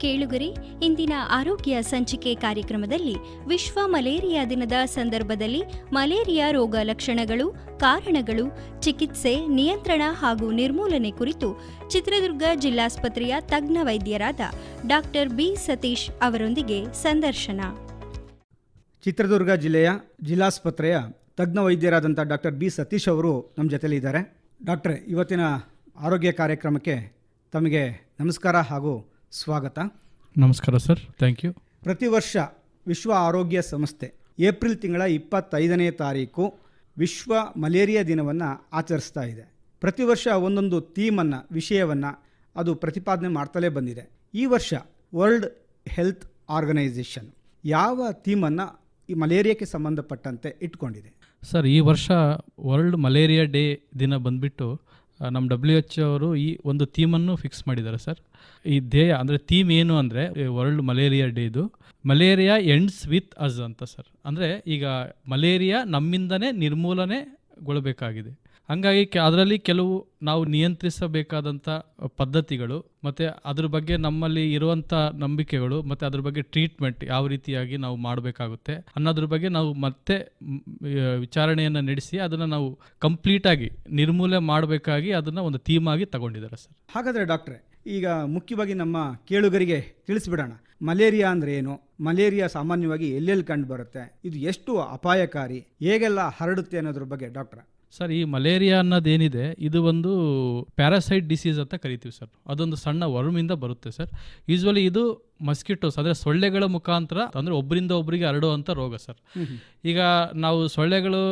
ಕೇಳುಗರೆ, ಇಂದಿನ ಆರೋಗ್ಯ ಸಂಚಿಕೆ ಕಾರ್ಯಕ್ರಮದಲ್ಲಿ ವಿಶ್ವ ಮಲೇರಿಯಾ ದಿನದ ಸಂದರ್ಭದಲ್ಲಿ ಮಲೇರಿಯಾ ರೋಗ ಲಕ್ಷಣಗಳು, ಕಾರಣಗಳು, ಚಿಕಿತ್ಸೆ, ನಿಯಂತ್ರಣ ಹಾಗೂ ನಿರ್ಮೂಲನೆ ಕುರಿತು ಚಿತ್ರದುರ್ಗ ಜಿಲ್ಲಾಸ್ಪತ್ರೆಯ ತಜ್ಞ ವೈದ್ಯರಾದ ಡಾಕ್ಟರ್ ಬಿ ಸತೀಶ್ ಅವರೊಂದಿಗೆ ಸಂದರ್ಶನ. ಚಿತ್ರದುರ್ಗ ಜಿಲ್ಲೆಯ ಜಿಲ್ಲಾಸ್ಪತ್ರೆಯ ತಜ್ಞ ವೈದ್ಯರಾದಂಥ ಡಾಕ್ಟರ್ ಬಿ ಸತೀಶ್ ಅವರು ನಮ್ಮ ಜೊತೆಲಿ ಇದ್ದಾರೆ. ಡಾಕ್ಟ್ರೇ, ಇವತ್ತಿನ ಆರೋಗ್ಯ ಕಾರ್ಯಕ್ರಮಕ್ಕೆ ತಮಗೆ ನಮಸ್ಕಾರ ಹಾಗೂ ಸ್ವಾಗತ. ನಮಸ್ಕಾರ ಸರ್, ಥ್ಯಾಂಕ್ ಯು. ಪ್ರತಿ ವರ್ಷ ವಿಶ್ವ ಆರೋಗ್ಯ ಸಂಸ್ಥೆ ಏಪ್ರಿಲ್ ತಿಂಗಳ 25ನೇ ತಾರೀಕು ವಿಶ್ವ ಮಲೇರಿಯಾ ದಿನವನ್ನು ಆಚರಿಸ್ತಾ ಇದೆ. ಪ್ರತಿ ವರ್ಷ ಒಂದೊಂದು ಥೀಮನ್ನು, ವಿಷಯವನ್ನು ಅದು ಪ್ರತಿಪಾದನೆ ಮಾಡ್ತಲೇ ಬಂದಿದೆ. ಈ ವರ್ಷ ವರ್ಲ್ಡ್ ಹೆಲ್ತ್ ಆರ್ಗನೈಸೇಷನ್ ಯಾವ ಥೀಮನ್ನು ಈ ಮಲೇರಿಯಾಕ್ಕೆ ಸಂಬಂಧಪಟ್ಟಂತೆ ಇಟ್ಕೊಂಡಿದೆ? ಸರ್, ಈ ವರ್ಷ ವರ್ಲ್ಡ್ ಮಲೇರಿಯಾ ಡೇ ದಿನ ಬಂದುಬಿಟ್ಟು ನಮ್ಮ WHO ಅವರು ಈ ಒಂದು ಥೀಮನ್ನು ಫಿಕ್ಸ್ ಮಾಡಿದ್ದಾರೆ ಸರ್. ಈ ಧ್ಯೇಯ ಅಂದರೆ ಥೀಮ್ ಏನು ಅಂದರೆ ವರ್ಲ್ಡ್ ಮಲೇರಿಯಾ ಡೇದು ಮಲೇರಿಯಾ ಎಂಡ್ಸ್ ವಿತ್ ಅಸ್ ಅಂತ ಸರ್. ಅಂದರೆ ಈಗ ಮಲೇರಿಯಾ ನಮ್ಮಿಂದನೇ ನಿರ್ಮೂಲನೆಗೊಳ್ಳಬೇಕಾಗಿದೆ. ಹಾಗಾಗಿ ಅದರಲ್ಲಿ ಕೆಲವು ನಾವು ನಿಯಂತ್ರಿಸಬೇಕಾದಂಥ ಪದ್ಧತಿಗಳು ಮತ್ತು ಅದ್ರ ಬಗ್ಗೆ ನಮ್ಮಲ್ಲಿ ಇರುವಂಥ ನಂಬಿಕೆಗಳು ಮತ್ತು ಅದ್ರ ಬಗ್ಗೆ ಟ್ರೀಟ್ಮೆಂಟ್ ಯಾವ ರೀತಿಯಾಗಿ ನಾವು ಮಾಡಬೇಕಾಗುತ್ತೆ ಅನ್ನೋದ್ರ ಬಗ್ಗೆ ನಾವು ಮತ್ತೆ ವಿಚಾರಣೆಯನ್ನು ನಡೆಸಿ ಅದನ್ನು ನಾವು ಕಂಪ್ಲೀಟಾಗಿ ನಿರ್ಮೂಲನೆ ಮಾಡಬೇಕಾಗಿ ಅದನ್ನು ಒಂದು ಥೀಮ್ ಆಗಿ ತಗೊಂಡಿದ್ದಾರೆ ಸರ್. ಹಾಗಾದರೆ ಡಾಕ್ಟ್ರೆ, ಈಗ ಮುಖ್ಯವಾಗಿ ನಮ್ಮ ಕೇಳುಗರಿಗೆ ತಿಳಿಸ್ಬಿಡೋಣ, ಮಲೇರಿಯಾ ಅಂದರೆ ಏನು, ಮಲೇರಿಯಾ ಸಾಮಾನ್ಯವಾಗಿ ಎಲ್ಲೆಲ್ಲಿ ಕಂಡು ಬರುತ್ತೆ, ಇದು ಎಷ್ಟು ಅಪಾಯಕಾರಿ, ಹೇಗೆಲ್ಲ ಹರಡುತ್ತೆ ಅನ್ನೋದ್ರ ಬಗ್ಗೆ ಡಾಕ್ಟ್ರ. ಸರ್, ಈ ಮಲೇರಿಯಾ ಅನ್ನೋದೇನಿದೆ ಇದು ಒಂದು ಪ್ಯಾರಾಸೈಟ್ ಡಿಸೀಸ್ ಅಂತ ಕರಿತೀವಿ ಸರ್. ಅದೊಂದು ಸಣ್ಣ ವರ್ಮಿಂದ ಬರುತ್ತೆ ಸರ್. ಯೂಶ್ವಲಿ ಇದು ಮಸ್ಕಿಟೋಸ್ ಅಂದರೆ ಸೊಳ್ಳೆಗಳ ಮುಖಾಂತರ ಅಂದರೆ ಒಬ್ಬರಿಂದ ಒಬ್ಬರಿಗೆ ಹರಡುವಂಥ ರೋಗ ಸರ್. ಈಗ ನಾವು ಸೊಳ್ಳೆಗಳು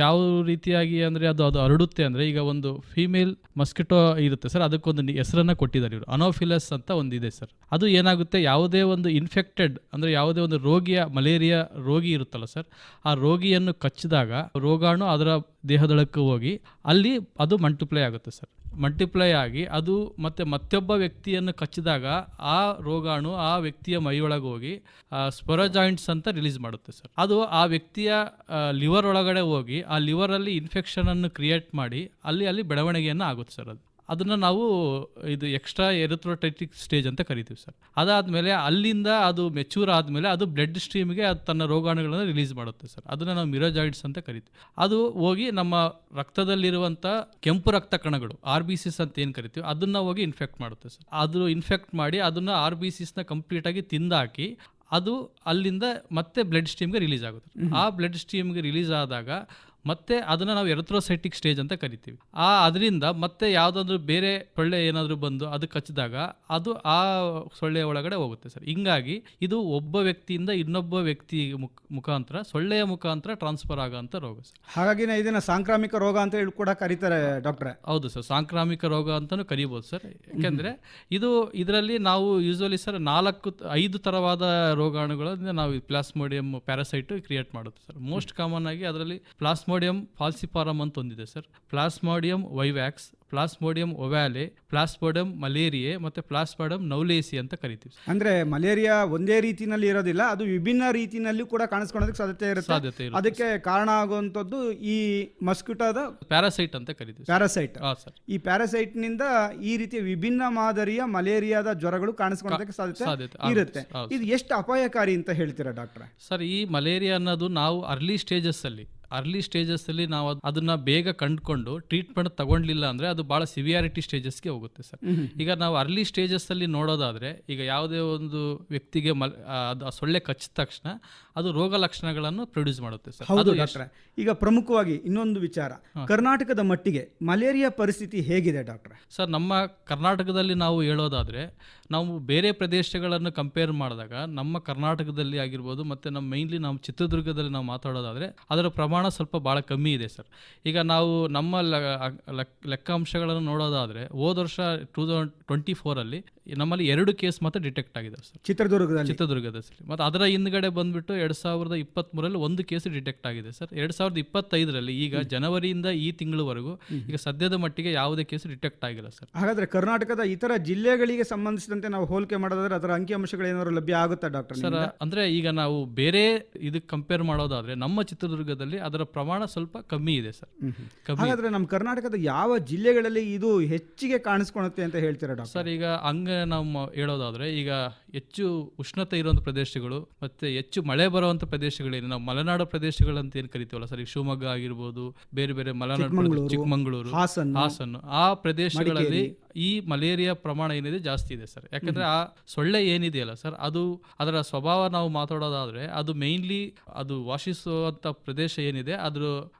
ಯಾವ ರೀತಿಯಾಗಿ ಅಂದರೆ ಅದು ಹರಡುತ್ತೆ ಅಂದರೆ, ಈಗ ಒಂದು ಫೀಮೇಲ್ ಮಸ್ಕಿಟೋ ಇರುತ್ತೆ ಸರ್, ಅದಕ್ಕೊಂದು ಹೆಸರನ್ನು ಕೊಟ್ಟಿದ್ದಾರೆ ಇವರು, ಅನೋಫಿಲಸ್ ಅಂತ ಒಂದಿದೆ ಸರ್. ಅದು ಏನಾಗುತ್ತೆ, ಯಾವುದೇ ಒಂದು ಇನ್ಫೆಕ್ಟೆಡ್ ಅಂದರೆ ಯಾವುದೇ ಒಂದು ಮಲೇರಿಯಾ ರೋಗಿ ಇರುತ್ತಲ್ಲ ಸರ್, ಆ ರೋಗಿಯನ್ನು ಕಚ್ಚಿದಾಗ ರೋಗಾಣು ಅದರ ದೇಹದೊಳಕ್ಕೆ ಹೋಗಿ ಅಲ್ಲಿ ಅದು ಮಲ್ಟಿಪ್ಲೈ ಆಗುತ್ತೆ ಸರ್. ಮಲ್ಟಿಪ್ಲೈ ಆಗಿ ಅದು ಮತ್ತೊಬ್ಬ ವ್ಯಕ್ತಿಯನ್ನು ಕಚ್ಚಿದಾಗ ಆ ರೋಗಾಣು ಆ ವ್ಯಕ್ತಿಯ ಮೈಯೊಳಗೆ ಹೋಗಿ ಸ್ಪೊರಜಾಯಿಂಟ್ಸ್ ಅಂತ ರಿಲೀಸ್ ಮಾಡುತ್ತೆ ಸರ್. ಅದು ಆ ವ್ಯಕ್ತಿಯ ಲಿವರ್ ಒಳಗಡೆ ಹೋಗಿ ಆ ಲಿವರಲ್ಲಿ ಇನ್ಫೆಕ್ಷನನ್ನು ಕ್ರಿಯೇಟ್ ಮಾಡಿ ಅಲ್ಲಿ ಬೆಳವಣಿಗೆಯನ್ನು ಆಗುತ್ತೆ ಸರ್. ಅದನ್ನು ನಾವು ಇದು ಎಕ್ಸ್ಟ್ರಾ ಎರಿಥ್ರೋಟೈಟಿಕ್ ಸ್ಟೇಜ್ ಅಂತ ಕರಿತೀವಿ ಸರ್. ಅದಾದಮೇಲೆ ಅಲ್ಲಿಂದ ಅದು ಮೆಚೂರ್ ಆದಮೇಲೆ ಅದು ಬ್ಲಡ್ ಸ್ಟ್ರೀಮ್ಗೆ ಅದು ತನ್ನ ರೋಗಾಣುಗಳನ್ನು ರಿಲೀಸ್ ಮಾಡುತ್ತೆ ಸರ್. ಅದನ್ನು ನಾವು ಮಿರೋಜಾಯ್ಡ್ಸ್ ಅಂತ ಕರಿತೀವಿ. ಅದು ಹೋಗಿ ನಮ್ಮ ರಕ್ತದಲ್ಲಿರುವಂಥ ಕೆಂಪು ರಕ್ತ ಕಣಗಳು RBCs ಅಂತ ಏನು ಕರಿತೀವಿ ಅದನ್ನು ಹೋಗಿ ಇನ್ಫೆಕ್ಟ್ ಮಾಡುತ್ತೆ ಸರ್. ಅದು ಇನ್ಫೆಕ್ಟ್ ಮಾಡಿ ಅದನ್ನು RBCsನ ಕಂಪ್ಲೀಟಾಗಿ ತಿಂದಾಕಿ ಅದು ಅಲ್ಲಿಂದ ಮತ್ತೆ ಬ್ಲಡ್ ಸ್ಟ್ರೀಮ್ಗೆ ರಿಲೀಸ್ ಆಗುತ್ತೆ. ಆ ಬ್ಲಡ್ ಸ್ಟ್ರೀಮ್ಗೆ ರಿಲೀಸ್ ಆದಾಗ ಮತ್ತೆ ಅದನ್ನು ನಾವು ಎರಿಥ್ರೋಸೈಟಿಕ್ ಸ್ಟೇಜ್ ಅಂತ ಕರಿತೀವಿ. ಅದರಿಂದ ಮತ್ತೆ ಯಾವುದಾದ್ರೂ ಬೇರೆ ಸೊಳ್ಳೆ ಏನಾದರೂ ಬಂದು ಅದು ಕಚ್ಚಿದಾಗ ಅದು ಆ ಸೊಳ್ಳೆಯ ಒಳಗಡೆ ಹೋಗುತ್ತೆ ಸರ್. ಹಿಂಗಾಗಿ ಇದು ಒಬ್ಬ ವ್ಯಕ್ತಿಯಿಂದ ಇನ್ನೊಬ್ಬ ವ್ಯಕ್ತಿ ಮುಖಾಂತರ ಸೊಳ್ಳೆಯ ಮುಖಾಂತರ ಟ್ರಾನ್ಸ್ಫರ್ ಆಗೋಂಥ ರೋಗ ಸರ್. ಹಾಗಾಗಿ ಇದನ್ನು ಸಾಂಕ್ರಾಮಿಕ ರೋಗ ಅಂತ ಹೇಳಿ ಕೂಡ ಕರೀತಾರೆ ಡಾಕ್ಟ್ರೆ. ಹೌದು ಸರ್, ಸಾಂಕ್ರಾಮಿಕ ರೋಗ ಅಂತಲೂ ಕರಿಬೋದು ಸರ್. ಯಾಕೆಂದರೆ ಇದರಲ್ಲಿ ನಾವು ಯೂಶ್ವಲಿ ಸರ್ 4-5 ಥರವಾದ ರೋಗಾಣುಗಳಿಂದ ನಾವು ಪ್ಲಾಸ್ಮೋಡಿಯಂ ಪ್ಯಾರಾಸೈಟ್ ಕ್ರಿಯೇಟ್ ಮಾಡುತ್ತೆ ಸರ್. ಮೋಸ್ಟ್ ಕಾಮನ್ ಆಗಿ ಅದರಲ್ಲಿ ಪ್ಲಾಸ್ಮೋಡಿಯಂ ಫಾಲ್ಸಿಪಾರಮ್ ಅಂತ ಒಂದಿದೆ sir, plasmodium vivax, plasmodium ovale, plasmodium malariae ಮತ್ತು ಪ್ಲಾಸ್ಮೋಡಿಯಂ ನೌಲೇಸಿ ಅಂತ ಕರಿತೀವಿ. ಅಂದ್ರೆ ಮಲೇರಿಯಾ ಒಂದೇ ರೀತಿನಲ್ಲಿ ಇರೋದಿಲ್ಲ, ಅದು ವಿಭಿನ್ನ ರೀತಿಯಲ್ಲಿ ಕೂಡ ಕಾಣಿಸ್ಕೊಳ್ಳೋದಕ್ಕೆ ಸಾಧ್ಯತೆ ಇರುತ್ತೆ. ಅದಕ್ಕೆ ಕಾರಣ ಆಗುವಂಥದ್ದು ಈ ಮಸ್ಕಿಟೋದ ಪ್ಯಾರಾಸೈಟ್ ಅಂತ ಕರಿತೀವಿ. ಪ್ಯಾರಾಸೈಟ್ ಈ ಪ್ಯಾರಾಸೈಟ್ ನಿಂದ ಈ ರೀತಿಯ ವಿಭಿನ್ನ ಮಾದರಿಯ ಮಲೇರಿಯಾದ ಜ್ವರಗಳು ಕಾಣಿಸ್ಕೊಳ್ಳೋದಕ್ಕೆ ಸಾಧ್ಯತೆ ಇರುತ್ತೆ. ಇದು ಎಷ್ಟು ಅಪಾಯಕಾರಿ ಅಂತ ಹೇಳ್ತೀರಾ ಡಾಕ್ಟ್ರೆ? ಸರ್, ಈ ಮಲೇರಿಯಾ ಅನ್ನೋದು ನಾವು ಅರ್ಲಿ ಸ್ಟೇಜಸ್ಸಲ್ಲಿ ನಾವು ಅದನ್ನ ಬೇಗ ಕಂಡುಕೊಂಡು ಟ್ರೀಟ್ಮೆಂಟ್ ತಗೊಂಡ್ಲಿಲ್ಲ ಅಂದರೆ ಅದು ಭಾಳ ಸಿವಿಯಾರಿಟಿ ಸ್ಟೇಜಸ್ಗೆ ಹೋಗುತ್ತೆ ಸರ್. ಈಗ ನಾವು ಅರ್ಲಿ ಸ್ಟೇಜಸ್ಸಲ್ಲಿ ನೋಡೋದಾದರೆ, ಈಗ ಯಾವುದೇ ಒಂದು ವ್ಯಕ್ತಿಗೆ ಅದು ಸೊಳ್ಳೆ ಕಚ್ಚಿದ ತಕ್ಷಣ ಅದು ರೋಗ ಲಕ್ಷಣಗಳನ್ನು ಪ್ರೊಡ್ಯೂಸ್ ಮಾಡುತ್ತೆ ಸರ್. ಹೌದು ಡಾಕ್ಟ್ರೆ. ಈಗ ಪ್ರಮುಖವಾಗಿ ಇನ್ನೊಂದು ವಿಚಾರ, ಕರ್ನಾಟಕದ ಮಟ್ಟಿಗೆ ಮಲೇರಿಯಾ ಪರಿಸ್ಥಿತಿ ಹೇಗಿದೆ ಡಾಕ್ಟ್ರೆ? ಸರ್, ನಮ್ಮ ಕರ್ನಾಟಕದಲ್ಲಿ ನಾವು ಹೇಳೋದಾದರೆ, ನಾವು ಬೇರೆ ಪ್ರದೇಶಗಳನ್ನು ಕಂಪೇರ್ ಮಾಡಿದಾಗ ನಮ್ಮ ಕರ್ನಾಟಕದಲ್ಲಿ ಆಗಿರ್ಬೋದು ಮತ್ತು ಮೇಯ್ನ್ಲಿ ನಮ್ಮ ಚಿತ್ರದುರ್ಗದಲ್ಲಿ ನಾವು ಮಾತಾಡೋದಾದರೆ ಅದರ ಪ್ರಮಾಣ ಸ್ವಲ್ಪ ಭಾಳ ಕಮ್ಮಿ ಇದೆ ಸರ್. ಈಗ ನಾವು ನಮ್ಮ ಲೆಕ್ಕಾಂಶಗಳನ್ನು ನೋಡೋದಾದರೆ ಹೋದ ವರ್ಷ 2024 ನಮ್ಮಲ್ಲಿ 2 ಕೇಸ್ ಮಾತ್ರ ಡಿಟೆಕ್ಟ್ ಆಗಿದೆ ಸರ್ ಚಿತ್ರದುರ್ಗದಲ್ಲಿ. ಮತ್ತು ಅದರ ಹಿಂದ್ಗಡೆ ಬಂದ್ಬಿಟ್ಟು 2023 1 ಕೇಸ್ ಡಿಟೆಕ್ಟ್ ಆಗಿದೆ ಸರ್. 2025 ಈಗ ಜನವರಿಯಿಂದ ಈ ತಿಂಗಳವರೆಗೂ ಈಗ ಸದ್ಯದ ಮಟ್ಟಿಗೆ ಯಾವುದೇ ಕೇಸ್ ಡಿಟೆಕ್ಟ್ ಆಗಿಲ್ಲ ಸರ್. ಹಾಗಾದ್ರೆ ಕರ್ನಾಟಕದ ಇತರ ಜಿಲ್ಲೆಗಳಿಗೆ ಸಂಬಂಧಿಸಿದಂತೆ ಜೊತೆ ನಾವು ಹೋಲಿಕೆ ಮಾಡೋದಾದ್ರೆ ಅದರ ಅಂಕಿಅಂಶಗಳು ಏನಾದ್ರು ಲಭ್ಯ ಆಗುತ್ತಾ ಡಾಕ್ಟರ್? ಸರ್ ಅಂದ್ರೆ ಈಗ ನಾವು ಬೇರೆ ಇದಕ್ಕೆ ಕಂಪೇರ್ ಮಾಡೋದಾದ್ರೆ ನಮ್ಮ ಚಿತ್ರದುರ್ಗದಲ್ಲಿ ಅದರ ಪ್ರಮಾಣ ಸ್ವಲ್ಪ ಕಮ್ಮಿ ಇದೆ ಸರ್. ಹಾಗಾದ್ರೆ ನಮ್ಮ ಕರ್ನಾಟಕದ ಯಾವ ಜಿಲ್ಲೆಗಳಲ್ಲಿ ಇದು ಹೆಚ್ಚಿಗೆ ಕಾಣಿಸ್ಕೊಳುತ್ತೆ ಅಂತ ಹೇಳ್ತೀರಾ ಡಾಕ್ಟರ್? ಸರ್ ಈಗ ನಾವು ಹೇಳೋದಾದ್ರೆ ಈಗ ಹೆಚ್ಚು ಉಷ್ಣತೆ ಇರುವಂಥ ಪ್ರದೇಶಗಳು ಮತ್ತೆ ಹೆಚ್ಚು ಮಳೆ ಬರುವಂಥ ಪ್ರದೇಶಗಳೇನು ನಾವು ಮಲೆನಾಡು ಪ್ರದೇಶಗಳಂತ ಏನು ಕರಿತೀವಲ್ಲ ಸರ್, ಈಗ ಶಿವಮೊಗ್ಗ ಆಗಿರ್ಬೋದು, ಬೇರೆ ಬೇರೆ ಮಲೆನಾಡು, ಚಿಕ್ಕಮಗಳೂರು, ಹಾಸನ್, ಆ ಪ್ರದೇಶಗಳಲ್ಲಿ ಈ ಮಲೇರಿಯಾ ಪ್ರಮಾಣ ಏನಿದೆ ಜಾಸ್ತಿ ಇದೆ ಸರ್. ಯಾಕಂದ್ರೆ ಆ ಸೊಳ್ಳೆ ಏನಿದೆಯಲ್ಲ ಸರ್, ಅದು ಅದರ ಸ್ವಭಾವ ನಾವು ಮಾತಾಡೋದಾದ್ರೆ ಅದು ಮೇನ್ಲಿ ಅದು ವಾಸಿಸುವಂಥ ಪ್ರದೇಶ ಏನಿದೆ ಅದು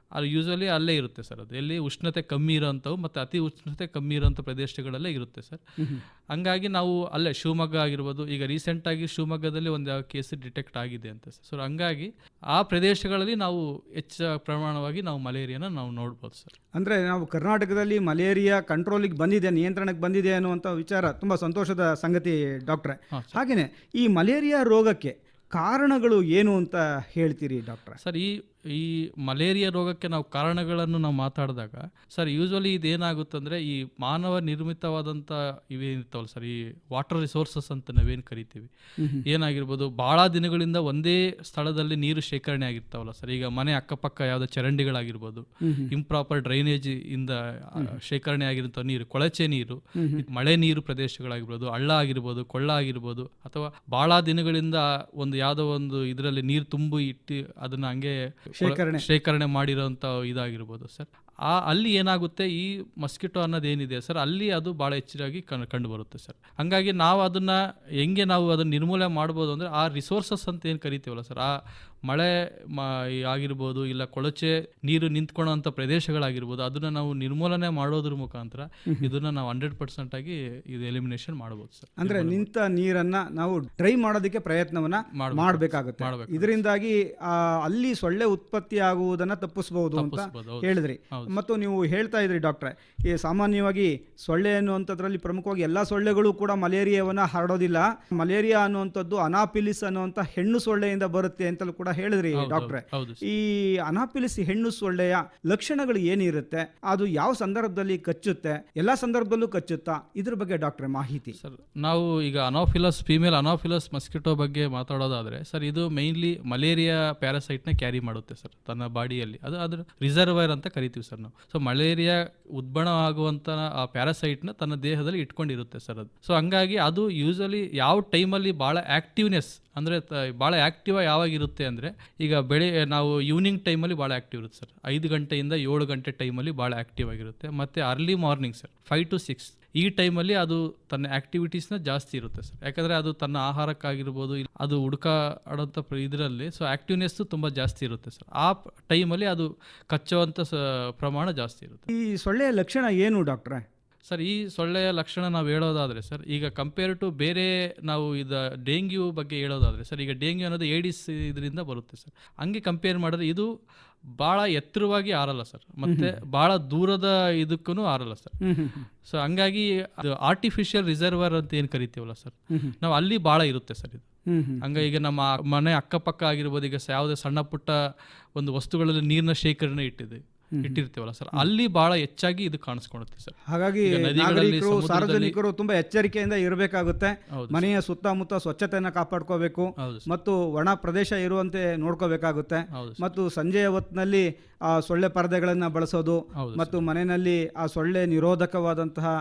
ಯೂಶಲಿ ಅಲ್ಲೇ ಇರುತ್ತೆ ಸರ್. ಅದು ಎಲ್ಲಿ ಉಷ್ಣತೆ ಕಮ್ಮಿ ಇರೋಂಥವು ಮತ್ತು ಅತಿ ಉಷ್ಣತೆ ಕಮ್ಮಿ ಇರೋಂಥ ಪ್ರದೇಶಗಳಲ್ಲೇ ಇರುತ್ತೆ ಸರ್. ಹಂಗಾಗಿ ನಾವು ಅಲ್ಲೇ ಶಿವಮೊಗ್ಗ ಆಗಿರ್ಬೋದು, ಈಗ ರೀಸೆಂಟಾಗಿ ಶಿವಮೊಗ್ಗದಲ್ಲಿ ಒಂದು ಕೇಸ್ ಡಿಟೆಕ್ಟ್ ಆಗಿದೆ ಅಂತ ಸರ್. ಸೊ ಹಂಗಾಗಿ ಆ ಪ್ರದೇಶಗಳಲ್ಲಿ ನಾವು ಹೆಚ್ಚು ಪ್ರಮಾಣವಾಗಿ ನಾವು ಮಲೇರಿಯಾನ ನಾವು ನೋಡ್ಬೋದು ಸರ್. ಅಂದರೆ ನಾವು ಕರ್ನಾಟಕದಲ್ಲಿ ಮಲೇರಿಯಾ ಕಂಟ್ರೋಲಿಗೆ ಬಂದಿದೆ, ನಿಯಂತ್ರಣಕ್ಕೆ ಬಂದಿದೆ ಅನ್ನುವಂಥ ವಿಚಾರ ತುಂಬ ಸಂತೋಷದ ಸಂಗತಿ ಡಾಕ್ಟ್ರೆ. ಹಾಗೆಯೇ ಈ ಮಲೇರಿಯಾ ರೋಗಕ್ಕೆ ಕಾರಣಗಳು ಏನು ಅಂತ ಹೇಳ್ತೀರಿ ಡಾಕ್ಟ್ರೆ? ಸರ್ ಈ ಮಲೇರಿಯಾ ರೋಗಕ್ಕೆ ನಾವು ಕಾರಣಗಳನ್ನು ನಾವು ಮಾತಾಡಿದಾಗ ಸರ್ ಯೂಶ್ವಲಿ ಇದೇನಾಗುತ್ತಂದರೆ ಈ ಮಾನವ ನಿರ್ಮಿತವಾದಂಥ ಇವೇನಿರ್ತಾವಲ್ಲ ಸರ್, ಈ ವಾಟರ್ ರಿಸೋರ್ಸಸ್ ಅಂತ ನಾವೇನು ಕರಿತೀವಿ, ಏನಾಗಿರ್ಬೋದು ಭಾಳ ದಿನಗಳಿಂದ ಒಂದೇ ಸ್ಥಳದಲ್ಲಿ ನೀರು ಶೇಖರಣೆ ಆಗಿರ್ತಾವಲ್ಲ ಸರ್. ಈಗ ಮನೆ ಅಕ್ಕಪಕ್ಕ ಯಾವುದೋ ಚರಂಡಿಗಳಾಗಿರ್ಬೋದು, ಇಂಪ್ರಾಪರ್ ಡ್ರೈನೇಜ್ ಇಂದ ಶೇಖರಣೆ ಆಗಿರುವಂಥ ನೀರು, ಕೊಳಚೆ ನೀರು, ಮಳೆ ನೀರು ಪ್ರದೇಶಗಳಾಗಿರ್ಬೋದು, ಹಳ್ಳ ಆಗಿರ್ಬೋದು, ಕೊಳ್ಳ ಆಗಿರ್ಬೋದು, ಅಥವಾ ಭಾಳ ದಿನಗಳಿಂದ ಒಂದು ಯಾವುದೋ ಒಂದು ಇದರಲ್ಲಿ ನೀರು ತುಂಬಿ ಇಟ್ಟು ಅದನ್ನು ಹಂಗೆ ಶೇಖರಣೆ ಮಾಡಿರೋಂಥ ಇದಾಗಿರ್ಬೋದು ಸರ್. ಅಲ್ಲಿ ಏನಾಗುತ್ತೆ, ಈ ಮಸ್ಕಿಟೋ ಅನ್ನೋದೇನಿದೆ ಸರ್, ಅಲ್ಲಿ ಅದು ಭಾಳ ಹೆಚ್ಚಾಗಿ ಕಂಡು ಬರುತ್ತೆ ಸರ್. ಹಂಗಾಗಿ ನಾವು ಅದನ್ನು ಹೆಂಗೆ ನಾವು ಅದನ್ನು ನಿರ್ಮೂಲನೆ ಮಾಡ್ಬೋದು ಅಂದರೆ ಆ ರಿಸೋರ್ಸಸ್ ಅಂತ ಏನು ಕರಿತೀವಲ್ಲ ಸರ್, ಆ ಮಳೆ ಆಗಿರ್ಬೋದು ಇಲ್ಲ ಕೊಳಚೆ ನೀರು ನಿಂತ್ಕೊಳ್ಳೋಂಥ ಪ್ರದೇಶಗಳಾಗಿರ್ಬೋದು, ಅದನ್ನು ನಾವು ನಿರ್ಮೂಲನೆ ಮಾಡೋದ್ರ ಮುಖಾಂತರ ಇದನ್ನು ನಾವು 100% ಆಗಿ ಇದು ಎಲಿಮಿನೇಷನ್ ಮಾಡ್ಬೋದು ಸರ್. ಅಂದರೆ ನಿಂತ ನೀರನ್ನು ನಾವು ಡ್ರೈ ಮಾಡೋದಕ್ಕೆ ಪ್ರಯತ್ನವನ್ನು ಮಾಡಬೇಕಾಗುತ್ತೆ. ಇದರಿಂದಾಗಿ ಅಲ್ಲಿ ಸೊಳ್ಳೆ ಉತ್ಪತ್ತಿ ಆಗುವುದನ್ನು ತಪ್ಪಿಸಬಹುದು ಅಂತ ಹೇಳಿದ್ರಿ. ಮತ್ತು ನೀವು ಹೇಳ್ತಾ ಇದ್ರಿ ಡಾಕ್ಟ್ರೆ, ಈ ಸಾಮಾನ್ಯವಾಗಿ ಸೊಳ್ಳೆ ಅನ್ನುವಂಥದ್ರಲ್ಲಿ ಪ್ರಮುಖವಾಗಿ ಎಲ್ಲ ಸೊಳ್ಳೆಗಳು ಕೂಡ ಮಲೇರಿಯಾವನ್ನು ಹರಡೋದಿಲ್ಲ. ಮಲೇರಿಯಾ ಅನ್ನುವಂಥದ್ದು ಅನಾಫಿಲಿಸ್ ಅನ್ನುವಂಥ ಹೆಣ್ಣು ಸೊಳ್ಳೆಯಿಂದ ಬರುತ್ತೆ ಅಂತಲೂ ಕೂಡ ಹೇಳಿದ್ರಿ ಡಾಕ್ಟ್ರೆ. ಈ ಅನಾಫಿಲಿಸ್ ಹೆಣ್ಣು ಸೊಳ್ಳೆಯ ಲಕ್ಷಣಗಳು ಏನಿರುತ್ತೆ, ಅದು ಯಾವ ಸಂದರ್ಭದಲ್ಲಿ ಕಚ್ಚುತ್ತೆ, ಎಲ್ಲ ಸಂದರ್ಭದಲ್ಲೂ ಕಚ್ಚುತ್ತಾ, ಇದ್ರ ಬಗ್ಗೆ ಡಾಕ್ಟ್ರೆ ಮಾಹಿತಿ. ಸರ್ ನಾವು ಈಗ ಫೀಮೇಲ್ ಅನಾಫಿಲಸ್ ಮಸ್ಕಿಟೋ ಬಗ್ಗೆ ಮಾತಾಡೋದಾದ್ರೆ ಸರ್, ಇದು ಮೈನ್ಲಿ ಮಲೇರಿಯಾ ಪ್ಯಾರಾಸೈಟ್ನ ಕ್ಯಾರಿ ಮಾಡುತ್ತೆ ಸರ್ ತನ್ನ ಬಾಡಿಯಲ್ಲಿ. ಅದು ಅದ್ರ ರಿಸರ್ವೈರ್ ಅಂತ ಕರಿತೀವಿ ಸರ್ ನಾವು. ಸೊ ಮಲೇರಿಯಾ ಉದ್ಭವ ಆಗುವಂತ ಆ ಪ್ಯಾರಾಸೈಟ್ನ ತನ್ನ ದೇಹದಲ್ಲಿ ಇಟ್ಕೊಂಡಿರುತ್ತೆ ಸರ್ ಅದು. ಸೊ ಹಂಗಾಗಿ ಅದು ಯೂಶಲಿ ಯಾವ ಟೈಮಲ್ಲಿ ಭಾಳ ಆಕ್ಟಿವ್ನೆಸ್ ಅಂದರೆ ಭಾಳ ಆ್ಯಕ್ಟಿವ್ ಯಾವಾಗಿರುತ್ತೆ ಅಂದರೆ, ಈಗ ನಾವು ಈವ್ನಿಂಗ್ ಟೈಮಲ್ಲಿ ಭಾಳ ಆ್ಯಕ್ಟಿವ್ ಇರುತ್ತೆ ಸರ್. 5 ಗಂಟೆಯಿಂದ 7 ಗಂಟೆ ಟೈಮಲ್ಲಿ ಭಾಳ ಆ್ಯಕ್ಟಿವ್ ಆಗಿರುತ್ತೆ. ಮತ್ತು ಅರ್ಲಿ ಮಾರ್ನಿಂಗ್ ಸರ್ 5 to 6 ಈ ಟೈಮಲ್ಲಿ ಅದು ತನ್ನ ಆ್ಯಕ್ಟಿವಿಟೀಸ್ನ ಜಾಸ್ತಿ ಇರುತ್ತೆ ಸರ್. ಯಾಕಂದರೆ ಅದು ತನ್ನ ಆಹಾರಕ್ಕಾಗಿರ್ಬೋದು, ಅದು ಹುಡುಕಾಡೋಂಥ ಇದರಲ್ಲಿ ಸೊ ಆ್ಯಕ್ಟಿವ್ನೆಸ್ಸು ತುಂಬ ಜಾಸ್ತಿ ಇರುತ್ತೆ ಸರ್. ಆ ಟೈಮಲ್ಲಿ ಅದು ಕಚ್ಚುವಂಥ ಪ್ರಮಾಣ ಜಾಸ್ತಿ ಇರುತ್ತೆ. ಈ ಸೊಳ್ಳೆಯ ಲಕ್ಷಣ ಏನು ಡಾಕ್ಟ್ರೆ? ಸರ್ ಈ ಸೊಳ್ಳೆಯ ಲಕ್ಷಣ ನಾವು ಹೇಳೋದಾದರೆ ಸರ್, ಈಗ ಕಂಪೇರ್ ಟು ಬೇರೆ ನಾವು ಡೆಂಗ್ಯೂ ಬಗ್ಗೆ ಹೇಳೋದಾದರೆ ಸರ್, ಈಗ ಡೆಂಗ್ಯೂ ಅನ್ನೋದು ಏಡಿಸ್ ಇದರಿಂದ ಬರುತ್ತೆ ಸರ್. ಹಂಗೆ ಕಂಪೇರ್ ಮಾಡಿದ್ರೆ ಇದು ಭಾಳ ಎತ್ತರವಾಗಿ ಆರಲ್ಲ ಸರ್, ಮತ್ತು ಭಾಳ ದೂರದ ಇದಕ್ಕೂ ಆರಲ್ಲ ಸರ್. ಸೊ ಹಂಗಾಗಿ ಅದು ಆರ್ಟಿಫಿಷಿಯಲ್ ರಿಸರ್ವರ್ ಅಂತ ಏನು ಕರಿತೀವಲ್ಲ ಸರ್, ನಾವು ಅಲ್ಲಿ ಭಾಳ ಇರುತ್ತೆ ಸರ್ ಇದು. ಹಂಗಾಗಿ ಈಗ ನಮ್ಮ ಮನೆ ಅಕ್ಕಪಕ್ಕ ಆಗಿರ್ಬೋದು, ಈಗ ಯಾವುದೇ ಸಣ್ಣ ಪುಟ್ಟ ಒಂದು ವಸ್ತುಗಳಲ್ಲಿ ನೀರಿನ ಶೇಖರಣೆ ಇಟ್ಟಿರ್ತೀವಲ್ಲ ಸರ್, ಅಲ್ಲಿ ಬಹಳ ಹೆಚ್ಚಾಗಿ ಇದು ಕಾಣಿಸ್ಕೊಳ್ಳುತ್ತೆ ಸರ್. ಹಾಗಾಗಿ ಸಾರ್ವಜನಿಕರು ತುಂಬಾ ಎಚ್ಚರಿಕೆಯಿಂದ ಇರಬೇಕಾಗುತ್ತೆ. ಮನೆಯ ಸುತ್ತಮುತ್ತ ಸ್ವಚ್ಛತೆಯನ್ನು ಕಾಪಾಡ್ಕೋಬೇಕು ಮತ್ತು ಒಣ ಪ್ರದೇಶ ಇರುವಂತೆ ನೋಡ್ಕೋಬೇಕಾಗುತ್ತೆ. ಮತ್ತು ಸಂಜೆಯ ಹೊತ್ತಿನಲ್ಲಿ ಆ ಸೊಳ್ಳೆ ಪರದೆಗಳನ್ನು ಬಳಸೋದು ಮತ್ತು ಮನೆಯಲ್ಲಿ ಆ ಸೊಳ್ಳೆ ನಿರೋಧಕವಾದಂತಹ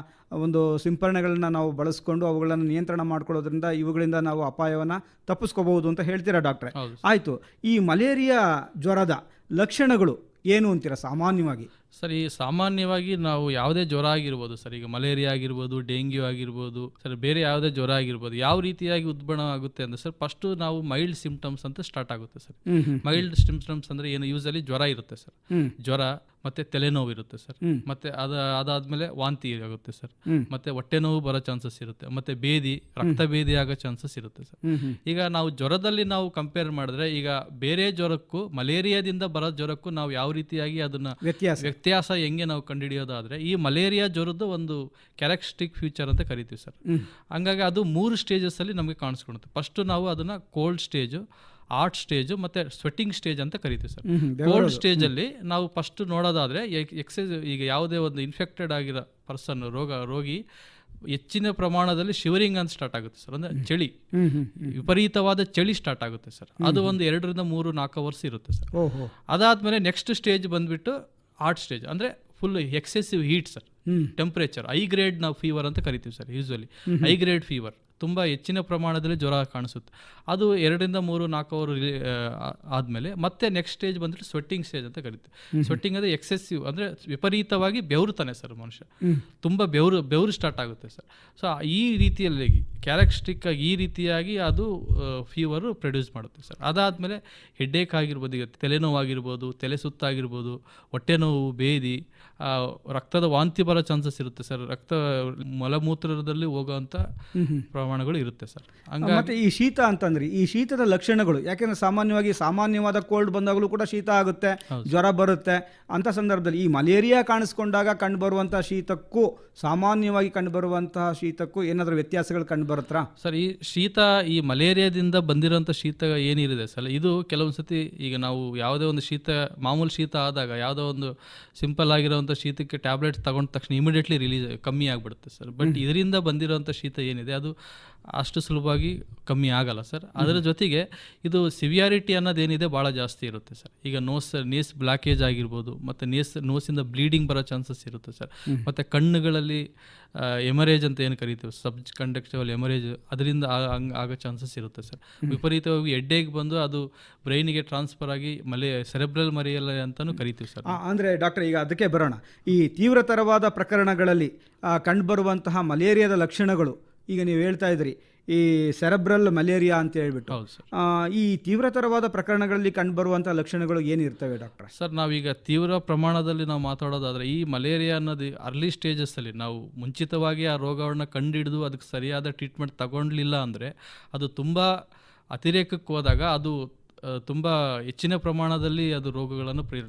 ಒಂದು ಸಿಂಪರಣೆಗಳನ್ನ ನಾವು ಬಳಸ್ಕೊಂಡು ಅವುಗಳನ್ನು ನಿಯಂತ್ರಣ ಮಾಡ್ಕೊಳ್ಳೋದ್ರಿಂದ ಇವುಗಳಿಂದ ನಾವು ಅಪಾಯವನ್ನು ತಪ್ಪಿಸ್ಕೋಬಹುದು ಅಂತ ಹೇಳ್ತೀರಾ ಡಾಕ್ಟ್ರೆ. ಆಯ್ತು, ಈ ಮಲೇರಿಯಾ ಜ್ವರದ ಲಕ್ಷಣಗಳು ಏನು ಅಂತೀರಾ ಸಾಮಾನ್ಯವಾಗಿ? ಸರ್ ಈ ಸಾಮಾನ್ಯವಾಗಿ ನಾವು ಯಾವುದೇ ಜ್ವರ ಆಗಿರ್ಬೋದು ಸರ್, ಈಗ ಮಲೇರಿಯಾ ಆಗಿರ್ಬೋದು, ಡೆಂಗ್ಯೂ ಆಗಿರ್ಬೋದು ಸರ್, ಬೇರೆ ಯಾವುದೇ ಜ್ವರ ಆಗಿರ್ಬೋದು, ಯಾವ ರೀತಿಯಾಗಿ ಉದ್ಭವ ಆಗುತ್ತೆ ಅಂದರೆ ಸರ್, ಫಸ್ಟು ನಾವು ಮೈಲ್ಡ್ ಸಿಂಪ್ಟಮ್ಸ್ ಅಂತ ಸ್ಟಾರ್ಟ್ ಆಗುತ್ತೆ ಸರ್. ಮೈಲ್ಡ್ ಸಿಂಪ್ಟಮ್ಸ್ ಅಂದರೆ ಏನು, ಯೂಸಲಿ ಜ್ವರ ಇರುತ್ತೆ ಸರ್, ಜ್ವರ ಮತ್ತೆ ತಲೆನೋವು ಇರುತ್ತೆ ಸರ್, ಮತ್ತೆ ಅದಾದ್ಮೇಲೆ ವಾಂತಿ ಆಗುತ್ತೆ ಸರ್, ಮತ್ತೆ ಹೊಟ್ಟೆ ನೋವು ಬರೋ ಚಾನ್ಸಸ್ ಇರುತ್ತೆ, ಮತ್ತೆ ರಕ್ತ ಭೇದಿ ಆಗೋ ಚಾನ್ಸಸ್ ಇರುತ್ತೆ ಸರ್. ಈಗ ನಾವು ಜ್ವರದಲ್ಲಿ ನಾವು ಕಂಪೇರ್ ಮಾಡಿದ್ರೆ, ಈಗ ಬೇರೆ ಜ್ವರಕ್ಕೂ ಮಲೇರಿಯಾದಿಂದ ಬರೋ ಜ್ವರಕ್ಕೂ ನಾವು ಯಾವ ರೀತಿಯಾಗಿ ಅದನ್ನ ವ್ಯತ್ಯಾಸ ಹೆಂಗೆ ನಾವು ಕಂಡುಹಿಡಿಯೋದಾದ್ರೆ, ಈ ಮಲೇರಿಯಾ ಜ್ವರದ್ದು ಒಂದು ಕ್ಯಾರೆಕ್ಟರಿಸ್ಟಿಕ್ ಫ್ಯೂಚರ್ ಅಂತ ಕರಿತೀವಿ ಸರ್. ಹಂಗಾಗಿ ಅದು 3 ಸ್ಟೇಜಸ್ ಅಲ್ಲಿ ನಮಗೆ ಕಾಣಿಸ್ಕೊಳುತ್ತೆ. ಫಸ್ಟ್ ನಾವು ಅದನ್ನ ಕೋಲ್ಡ್ ಸ್ಟೇಜು, ಆರ್ಟ್ ಸ್ಟೇಜು ಮತ್ತು ಸ್ವೆಟ್ಟಿಂಗ್ ಸ್ಟೇಜ್ ಅಂತ ಕರಿತೀವಿ ಸರ್. ಕೋಲ್ಡ್ ಸ್ಟೇಜಲ್ಲಿ ನಾವು ಫಸ್ಟ್ ನೋಡೋದಾದರೆ ಎಕ್ಸೈಸ್ ಈಗ ಯಾವುದೇ ಒಂದು ಇನ್ಫೆಕ್ಟೆಡ್ ಆಗಿರೋ ಪರ್ಸನ್ ರೋಗಿ ಹೆಚ್ಚಿನ ಪ್ರಮಾಣದಲ್ಲಿ ಶಿವರಿಂಗ್ ಅಂತ ಸ್ಟಾರ್ಟ್ ಆಗುತ್ತೆ ಸರ್. ಅಂದರೆ ಚಳಿ, ವಿಪರೀತವಾದ ಚಳಿ ಸ್ಟಾರ್ಟ್ ಆಗುತ್ತೆ ಸರ್. ಅದು ಒಂದು 2 ರಿಂದ 3-4 ಅವರ್ಸ್ ಇರುತ್ತೆ ಸರ್. ಅದಾದಮೇಲೆ ನೆಕ್ಸ್ಟ್ ಸ್ಟೇಜ್ ಬಂದುಬಿಟ್ಟು ಆರ್ಟ್ ಸ್ಟೇಜ್, ಅಂದರೆ full excessive heat sir, temperature, high grade ನಾವು ಫೀವರ್ ಅಂತ ಕರಿತೀವಿ sir. Usually high grade fever, ತುಂಬ ಹೆಚ್ಚಿನ ಪ್ರಮಾಣದಲ್ಲಿ ಜ್ವರ ಕಾಣಿಸುತ್ತೆ. ಅದು 2 ರಿಂದ 3-4 ಅವರ್ ಆದಮೇಲೆ ಮತ್ತೆ ನೆಕ್ಸ್ಟ್ ಸ್ಟೇಜ್ ಬಂದ್ಬಿಟ್ಟು ಸ್ವೆಟ್ಟಿಂಗ್ ಸ್ಟೇಜ್ ಅಂತ ಕರಿತೀವಿ. ಸ್ವೆಟ್ಟಿಂಗ್ ಅಂದರೆ ಎಕ್ಸೆಸಿವ್, ಅಂದರೆ ವಿಪರೀತವಾಗಿ ಬೆವರುತ್ತಾನೆ ಸರ್ ಮನುಷ್ಯ, ತುಂಬ ಬೆವರು ಸ್ಟಾರ್ಟ್ ಆಗುತ್ತೆ ಸರ್. ಸೊ ಈ ರೀತಿಯಲ್ಲಿ ಕ್ಯಾರೆಕ್ಟರಿಸ್ಟಿಕ್ ಆಗಿ ಈ ರೀತಿಯಾಗಿ ಅದು ಫೀವರು ಪ್ರೊಡ್ಯೂಸ್ ಮಾಡುತ್ತೆ ಸರ್. ಅದಾದಮೇಲೆ ಹೆಡ್ಡೇಕ್ ಆಗಿರ್ಬೋದು, ಈಗ ತಲೆನೋವಾಗಿರ್ಬೋದು, ತಲೆ ಸುತ್ತಾಗಿರ್ಬೋದು, ಹೊಟ್ಟೆ ನೋವು, ಬೇದಿ, ರಕ್ತದ ವಾಂತಿ ಬರೋ ಚಾನ್ಸಸ್ ಇರುತ್ತೆ ಸರ್. ರಕ್ತ ಮಲಮೂತ್ರದಲ್ಲಿ ಹೋಗೋವಂಥ ಪ್ರಮಾಣಗಳು ಇರುತ್ತೆ ಸರ್. ಮತ್ತೆ ಈ ಶೀತ ಅಂತಂದ್ರೆ ಈ ಶೀತದ ಲಕ್ಷಣಗಳು, ಯಾಕೆಂದ್ರೆ ಸಾಮಾನ್ಯವಾದ ಕೋಲ್ಡ್ ಬಂದಾಗಲೂ ಕೂಡ ಶೀತ ಆಗುತ್ತೆ, ಜ್ವರ ಬರುತ್ತೆ. ಅಂತ ಸಂದರ್ಭದಲ್ಲಿ ಈ ಮಲೇರಿಯಾ ಕಾಣಿಸ್ಕೊಂಡಾಗ ಕಂಡುಬರುವಂತಹ ಶೀತಕ್ಕೂ ಸಾಮಾನ್ಯವಾಗಿ ಕಂಡುಬರುವಂತಹ ಶೀತಕ್ಕೂ ಏನಾದರೂ ವ್ಯತ್ಯಾಸಗಳು ಕಂಡುಬರುತ್ತಾ ಸರ್? ಈ ಶೀತ, ಈ ಮಲೇರಿಯಾದಿಂದ ಬಂದಿರೋಂಥ ಶೀತ ಏನಿದೆ ಸರ್, ಇದು ಕೆಲವೊಂದು ಸತಿ ಈಗ ನಾವು ಯಾವುದೇ ಒಂದು ಮಾಮೂಲು ಶೀತ ಆದಾಗ ಯಾವುದೋ ಒಂದು ಸಿಂಪಲ್ ಆಗಿರೋವಂಥ ಶೀತಕ್ಕೆ ಟ್ಯಾಬ್ಲೆಟ್ಸ್ ತಗೊಂಡ ತಕ್ಷಣ ಇಮಿಡಿಯೇಟ್ಲಿ ಕಮ್ಮಿ ಆಗಿಬಿಡುತ್ತೆ ಸರ್. ಬಟ್ ಇದರಿಂದ ಬಂದಿರೋಂಥ ಶೀತ ಏನಿದೆ ಅದು ಅಷ್ಟು ಸುಲಭವಾಗಿ ಕಮ್ಮಿ ಆಗಲ್ಲ ಸರ್. ಅದರ ಜೊತೆಗೆ ಇದು ಸಿವಿಯಾರಿಟಿ ಅನ್ನೋದೇನಿದೆ ಭಾಳ ಜಾಸ್ತಿ ಇರುತ್ತೆ ಸರ್. ಈಗ ನೇಸ್ ಬ್ಲಾಕೇಜ್ ಆಗಿರ್ಬೋದು, ಮತ್ತು ನೋಸಿಂದ ಬ್ಲೀಡಿಂಗ್ ಬರೋ ಚಾನ್ಸಸ್ ಇರುತ್ತೆ ಸರ್. ಮತ್ತು ಕಣ್ಣುಗಳಲ್ಲಿ ಎಮರೇಜ್ ಅಂತ ಏನು ಕರಿತೀವಿ, ಸಬ್ ಕಂಡಕ್ಟಿವಲ್ ಎಮರೇಜ್, ಅದರಿಂದ ಆಗೋ ಚಾನ್ಸಸ್ ಇರುತ್ತೆ ಸರ್. ವಿಪರೀತವಾಗಿ ಹೆಡ್ಡೇಕ್ ಬಂದು ಅದು ಬ್ರೈನಿಗೆ ಟ್ರಾನ್ಸ್ಫರ್ ಆಗಿ ಸೆರೆಬ್ರಲ್ ಮಲೇರಿಯಾ ಅಂತಲೂ ಕರಿತೀವಿ ಸರ್. ಅಂದರೆ ಡಾಕ್ಟರ್, ಈಗ ಅದಕ್ಕೆ ಬರೋಣ. ಈ ತೀವ್ರತರವಾದ ಪ್ರಕರಣಗಳಲ್ಲಿ ಕಂಡುಬರುವಂತಹ ಮಲೇರಿಯಾದ ಲಕ್ಷಣಗಳು, ಈಗ ನೀವು ಹೇಳ್ತಾ ಇದ್ರಿ ಈ ಸೆರೆಬ್ರಲ್ ಮಲೇರಿಯಾ ಅಂತ ಹೇಳ್ಬಿಟ್ಟು, ಈ ತೀವ್ರತರವಾದ ಪ್ರಕರಣಗಳಲ್ಲಿ ಕಂಡುಬರುವಂಥ ಲಕ್ಷಣಗಳು ಏನಿರ್ತವೆ ಡಾಕ್ಟರ್? ಸರ್, ನಾವೀಗ ತೀವ್ರ ಪ್ರಮಾಣದಲ್ಲಿ ನಾವು ಮಾತಾಡೋದಾದರೆ ಈ ಮಲೇರಿಯಾ ಅನ್ನೋದು ಅರ್ಲಿ ಸ್ಟೇಜಸ್ಸಲ್ಲಿ ನಾವು ಮುಂಚಿತವಾಗಿ ಆ ರೋಗವನ್ನು ಕಂಡುಹಿಡಿದು ಅದಕ್ಕೆ ಸರಿಯಾದ ಟ್ರೀಟ್ಮೆಂಟ್ ತಗೊಳ್ಲಿಲ್ಲ ಅಂದರೆ ಅದು ತುಂಬ ಅತಿರೇಕಕ್ಕೆ ಹೋದಾಗ ಅದು ತುಂಬ ಹೆಚ್ಚಿನ ಪ್ರಮಾಣದಲ್ಲಿ ಅದು ರೋಗಗಳನ್ನು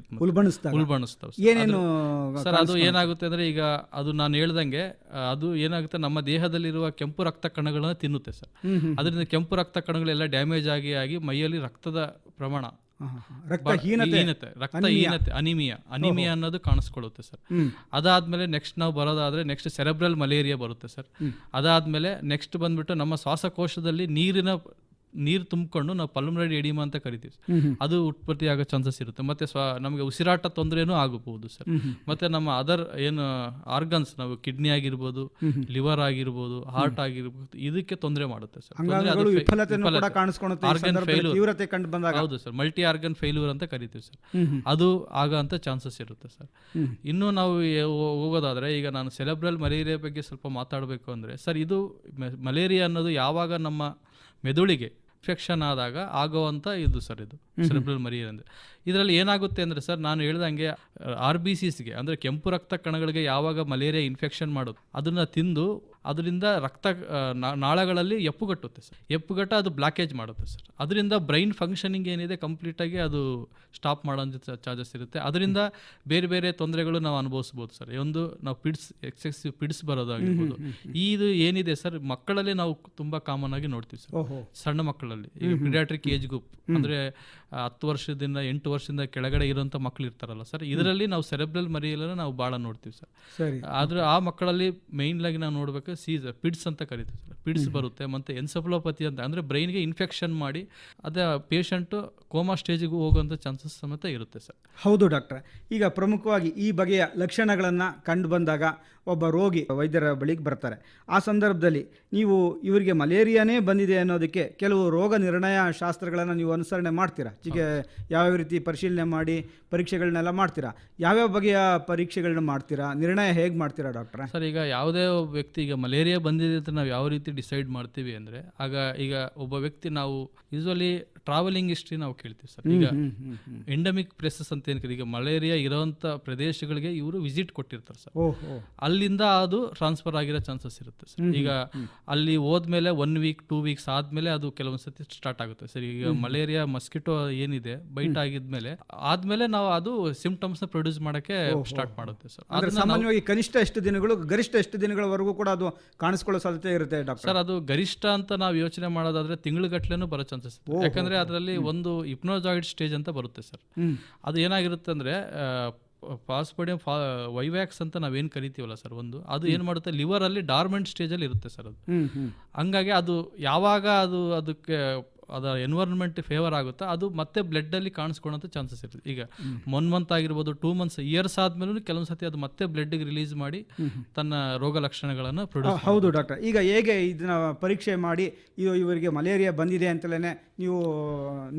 ಉಲ್ಬಣಿಸ್ತವೆ. ಏನೇನು ಸರ್? ಅದು ಏನಾಗುತ್ತೆ ಅಂದರೆ, ಈಗ ಅದು ನಾನು ಹೇಳ್ದಂಗೆ ಅದು ಏನಾಗುತ್ತೆ, ನಮ್ಮ ದೇಹದಲ್ಲಿರುವ ಕೆಂಪು ರಕ್ತ ಕಣಗಳನ್ನು ತಿನ್ನುತ್ತೆ ಸರ್. ಅದರಿಂದ ಕೆಂಪು ರಕ್ತ ಕಣಗಳೆಲ್ಲ ಡ್ಯಾಮೇಜ್ ಆಗಿ ಮೈಯಲ್ಲಿ ರಕ್ತದ ಪ್ರಮಾಣ, ರಕ್ತಹೀನತೆ, ಅನಿಮಿಯಾ ಅನ್ನೋದು ಕಾಣಿಸ್ಕೊಳ್ಳುತ್ತೆ ಸರ್. ಅದಾದ್ಮೇಲೆ ನೆಕ್ಸ್ಟ್ ನಾವು ಬರೋದಾದ್ರೆ ನೆಕ್ಸ್ಟ್ ಸೆರೆಬ್ರಲ್ ಮಲೇರಿಯಾ ಬರುತ್ತೆ ಸರ್. ಅದಾದ್ಮೇಲೆ ನೆಕ್ಸ್ಟ್ ಬಂದ್ಬಿಟ್ಟು ನಮ್ಮ ಶ್ವಾಸಕೋಶದಲ್ಲಿ ನೀರು ತುಂಬಿಕೊಂಡು ನಾವು ಪಲ್ಮನರಿ ಎಡಿಮಾ ಅಂತ ಕರಿತೀವಿ, ಅದು ಉತ್ಪತ್ತಿ ಆಗೋ ಚಾನ್ಸಸ್ ಇರುತ್ತೆ. ಮತ್ತೆ ನಮಗೆ ಉಸಿರಾಟ ತೊಂದರೆನೂ ಆಗಬಹುದು ಸರ್. ಮತ್ತೆ ನಮ್ಮ ಅದರ್ ಏನು ಆರ್ಗನ್ಸ್, ನಾವು ಕಿಡ್ನಿ ಆಗಿರ್ಬೋದು, ಲಿವರ್ ಆಗಿರ್ಬೋದು, ಹಾರ್ಟ್ ಆಗಿರ್ಬೋದು, ಇದಕ್ಕೆ ತೊಂದರೆ ಮಾಡುತ್ತೆ ಸರ್. ಆರ್ಗನ್ ಫೇಲ್ಯೂರ್, ಹೌದು ಸರ್, ಮಲ್ಟಿ ಆರ್ಗನ್ ಫೇಲ್ಯೂರ್ ಅಂತ ಕರಿತೀವಿ ಸರ್. ಅದು ಆಗೋ ಅಂತ ಚಾನ್ಸಸ್ ಇರುತ್ತೆ ಸರ್. ಇನ್ನು ನಾವು ಹೋಗೋದಾದ್ರೆ, ಈಗ ನಾನು ಸೆರೆಬ್ರಲ್ ಮಲೇರಿಯಾ ಬಗ್ಗೆ ಸ್ವಲ್ಪ ಮಾತಾಡಬೇಕು ಅಂದರೆ ಸರ್, ಇದು ಮಲೇರಿಯಾ ಅನ್ನೋದು ಯಾವಾಗ ನಮ್ಮ ಮೆದುಳಿಗೆ ಇನ್ಫೆಕ್ಷನ್ ಆದಾಗ ಆಗೋವಂಥ ಇದು ಸರ್, ಇದು ಸೆರೆಬ್ರಲ್ ಮಲೇರಿಯಾ ಅಂದರೆ. ಇದರಲ್ಲಿ ಏನಾಗುತ್ತೆ ಅಂದರೆ ಸರ್, ನಾನು ಹೇಳ್ದಂಗೆ RBCsಗೆ ಅಂದರೆ ಕೆಂಪು ರಕ್ತ ಕಣಗಳಿಗೆ ಯಾವಾಗ ಮಲೇರಿಯಾ ಇನ್ಫೆಕ್ಷನ್ ಮಾಡೋದು, ಅದನ್ನು ತಿಂದು ಅದರಿಂದ ರಕ್ತ ನಾಳಗಳಲ್ಲಿ ಎಪ್ಪುಗಟ್ಟುತ್ತೆ ಸರ್. ಎಪ್ಪುಗಟ್ಟ ಅದು ಬ್ಲಾಕೇಜ್ ಮಾಡುತ್ತೆ ಸರ್. ಅದರಿಂದ ಬ್ರೈನ್ ಫಂಕ್ಷನಿಂಗ್ ಏನಿದೆ ಕಂಪ್ಲೀಟಾಗಿ ಅದು ಸ್ಟಾಪ್ ಮಾಡೋಂಥ ಚಾರ್ಜಸ್ ಇರುತ್ತೆ. ಅದರಿಂದ ಬೇರೆ ಬೇರೆ ತೊಂದರೆಗಳು ನಾವು ಅನುಭವಿಸ್ಬೋದು ಸರ್. ಒಂದು ನಾವು ಎಕ್ಸೆಸಿವ್ ಪಿಡ್ಸ್ ಬರೋದಾಗಿರ್ಬೋದು. ಇದು ಏನಿದೆ ಸರ್, ಮಕ್ಕಳಲ್ಲಿ ನಾವು ತುಂಬ ಕಾಮನ್ ಆಗಿ ನೋಡ್ತೀವಿ ಸರ್, ಸಣ್ಣ ಮಕ್ಕಳಲ್ಲಿ. ಈಗ ಪೀಡಿಯಾಟ್ರಿಕ್ ಏಜ್ ಗ್ರೂಪ್ ಅಂದರೆ 10 ವರ್ಷದಿಂದ 8 ವರ್ಷದಿಂದ ಕೆಳಗಡೆ ಇರುವಂಥ ಮಕ್ಕಳು ಇರ್ತಾರಲ್ಲ ಸರ್, ಇದರಲ್ಲಿ ನಾವು ಸೆರೆಬ್ರಲ್ ಮಲೇರಿಯಾ ನಾವು ಭಾಳ ನೋಡ್ತೀವಿ ಸರ್. ಆದರೆ ಆ ಮಕ್ಕಳಲ್ಲಿ ಮೇಯ್ನ್ಲಾಗಿ ನಾವು ನೋಡಬೇಕು ಪಿಡ್ಸ್ ಅಂತ ಕರಿತೀವಿ ಸರ್. ಪಿಡ್ಸ್ ಬರುತ್ತೆ, ಮತ್ತು ಎನ್ಸೆಫಲೋಪತಿ ಅಂತ ಅಂದರೆ ಬ್ರೈನ್ಗೆ ಇನ್ಫೆಕ್ಷನ್ ಮಾಡಿ ಅದೇ ಪೇಷಂಟು ಕೋಮಾ ಸ್ಟೇಜಿಗೂ ಹೋಗುವಂಥ ಚಾನ್ಸಸ್ ಸಮೇತ ಇರುತ್ತೆ ಸರ್. ಹೌದು ಡಾಕ್ಟ್ರೆ. ಈಗ ಪ್ರಮುಖವಾಗಿ ಈ ಬಗೆಯ ಲಕ್ಷಣಗಳನ್ನು ಕಂಡು ಬಂದಾಗ ಒಬ್ಬ ರೋಗಿ ವೈದ್ಯರ ಬಳಿಗೆ ಬರ್ತಾರೆ. ಆ ಸಂದರ್ಭದಲ್ಲಿ ನೀವು ಇವರಿಗೆ ಮಲೇರಿಯಾನೇ ಬಂದಿದೆ ಅನ್ನೋದಕ್ಕೆ ಕೆಲವು ರೋಗ ನಿರ್ಣಯ ಶಾಸ್ತ್ರಗಳನ್ನು ನೀವು ಅನುಸರಣೆ ಮಾಡ್ತೀರಾ? ಹೀಗೆ ಯಾವ್ಯಾವ ರೀತಿ ಪರಿಶೀಲನೆ ಮಾಡಿ ಪರೀಕ್ಷೆಗಳನ್ನೆಲ್ಲ ಮಾಡ್ತೀರಾ? ಯಾವ್ಯಾವ ಬಗೆಯ ಪರೀಕ್ಷೆಗಳನ್ನ ಮಾಡ್ತೀರಾ? ನಿರ್ಣಯ ಹೇಗೆ ಮಾಡ್ತೀರಾ ಡಾಕ್ಟ್ರೆ? ಸರ್, ಈಗ ಯಾವುದೇ ವ್ಯಕ್ತಿ ಈಗ ಮಲೇರಿಯಾ ಬಂದಿದೆ ಅಂತ ನಾವು ಯಾವ ರೀತಿ ಡಿಸೈಡ್ ಮಾಡ್ತೀವಿ ಅಂದರೆ, ಈಗ ಒಬ್ಬ ವ್ಯಕ್ತಿ ನಾವು ಯೂಶ್ವಲಿ ಟ್ರಾವೆಲಿಂಗ್ ಹಿಸ್ಟ್ರಿ ನಾವು ಕೇಳ್ತೀವಿ ಸರ್. ಈಗ ಎಂಡಮಿಕ್ ಪ್ಲೇಸಸ್ ಅಂತ ಏನು, ಈಗ ಮಲೇರಿಯಾ ಇರೋವಂಥ ಪ್ರದೇಶಗಳಿಗೆ ಇವರು ವಿಸಿಟ್ ಕೊಟ್ಟಿರ್ತಾರೆ ಸರ್. ಅಲ್ಲಿಂದ ಅದು ಟ್ರಾನ್ಸ್ಫರ್ ಆಗಿರೋ ಚಾನ್ಸಸ್ ಇರುತ್ತೆ ಸರ್. ಈಗ ಅಲ್ಲಿ ಹೋದ್ಮೇಲೆ 1 ವೀಕ್ 2 ವೀಕ್ಸ್ ಆದ್ಮೇಲೆ ಅದು ಕೆಲವೊಂದು ಸತಿ ಸ್ಟಾರ್ಟ್ ಆಗುತ್ತೆ ಸರ್. ಈಗ ಮಲೇರಿಯಾ ಮಸ್ಕಿಟೋ ಏನಿದೆ ಬೈಟ್ ಆಗಿದ್ಮೇಲೆ ನಾವು ಅದು ಸಿಂಪ್ಟಮ್ಸ್ ನ ಪ್ರೊಡ್ಯೂಸ್ ಮಾಡಕ್ಕೆ ಸ್ಟಾರ್ಟ್ ಮಾಡುತ್ತೆ ಸರ್. ಸಾಮಾನ್ಯವಾಗಿ ಕನಿಷ್ಠ ಎಷ್ಟು ದಿನಗಳು, ಗರಿಷ್ಠ ಎಷ್ಟು ದಿನಗಳವರೆಗೂ ಕೂಡ ಅದು ಕಾಣಿಸ್ಕೊಳ್ಳೋ ಸಾಧ್ಯತೆ ಇರುತ್ತೆ ಡಾಕ್ಟರ್? ಸರ್, ಅದು ಗರಿಷ್ಠ ಅಂತ ನಾವು ಯೋಚನೆ ಮಾಡೋದಾದ್ರೆ ತಿಂಗಳುಗಟ್ಟಲೆನೂ ಬರೋ ಚಾನ್ಸಸ್ ಇದೆ. ಯಾಕಂದ್ರೆ ಅಂದರೆ ಅದರಲ್ಲಿ ಒಂದು ಹಿಪ್ನೋಜಾಯ್ಡ್ ಸ್ಟೇಜ್ ಅಂತ ಬರುತ್ತೆ ಸರ್. ಅದು ಏನಾಗಿರುತ್ತೆ ಅಂದರೆ ಪಾಸ್ಪೋಡಿಯಂ ವೈವ್ಯಾಕ್ಸ್ ಅಂತ ನಾವೇನು ಕರಿತೀವಲ್ಲ ಸರ್, ಒಂದು ಅದು ಏನು ಮಾಡುತ್ತೆ ಲಿವರಲ್ಲಿ ಡಾರ್ಮೆಂಟ್ ಸ್ಟೇಜಲ್ಲಿ ಇರುತ್ತೆ ಸರ್ ಅದು. ಹಂಗಾಗಿ ಅದು ಯಾವಾಗ ಅದಕ್ಕೆ ಅದರ ಎನ್ವೈರನ್ಮೆಂಟ್ ಫೇವರ್ ಆಗುತ್ತಾ ಅದು ಮತ್ತೆ ಬ್ಲಡ್ಡಲ್ಲಿ ಕಾಣಿಸ್ಕೊಳ್ಳೋಂಥ ಚಾನ್ಸಸ್ ಇರುತ್ತೆ. ಈಗ 1 ಮಂತ್ ಆಗಿರ್ಬೋದು, 2 ಮಂತ್ಸ್, ಇಯರ್ಸ್ ಆದ್ಮೇಲೂ ಕೆಲವೊಂದು ಸತಿ ಅದು ಮತ್ತೆ ಬ್ಲಡ್ಗೆ ರಿಲೀಸ್ ಮಾಡಿ ತನ್ನ ರೋಗ ಲಕ್ಷಣಗಳನ್ನು ಪ್ರೊಡ್ಯೂಸ್. ಹೌದು ಡಾಕ್ಟರ್, ಈಗ ಹೇಗೆ ಇದನ್ನ ಪರೀಕ್ಷೆ ಮಾಡಿ ಇವರಿಗೆ ಮಲೇರಿಯಾ ಬಂದಿದೆ ಅಂತಲೇ ನೀವು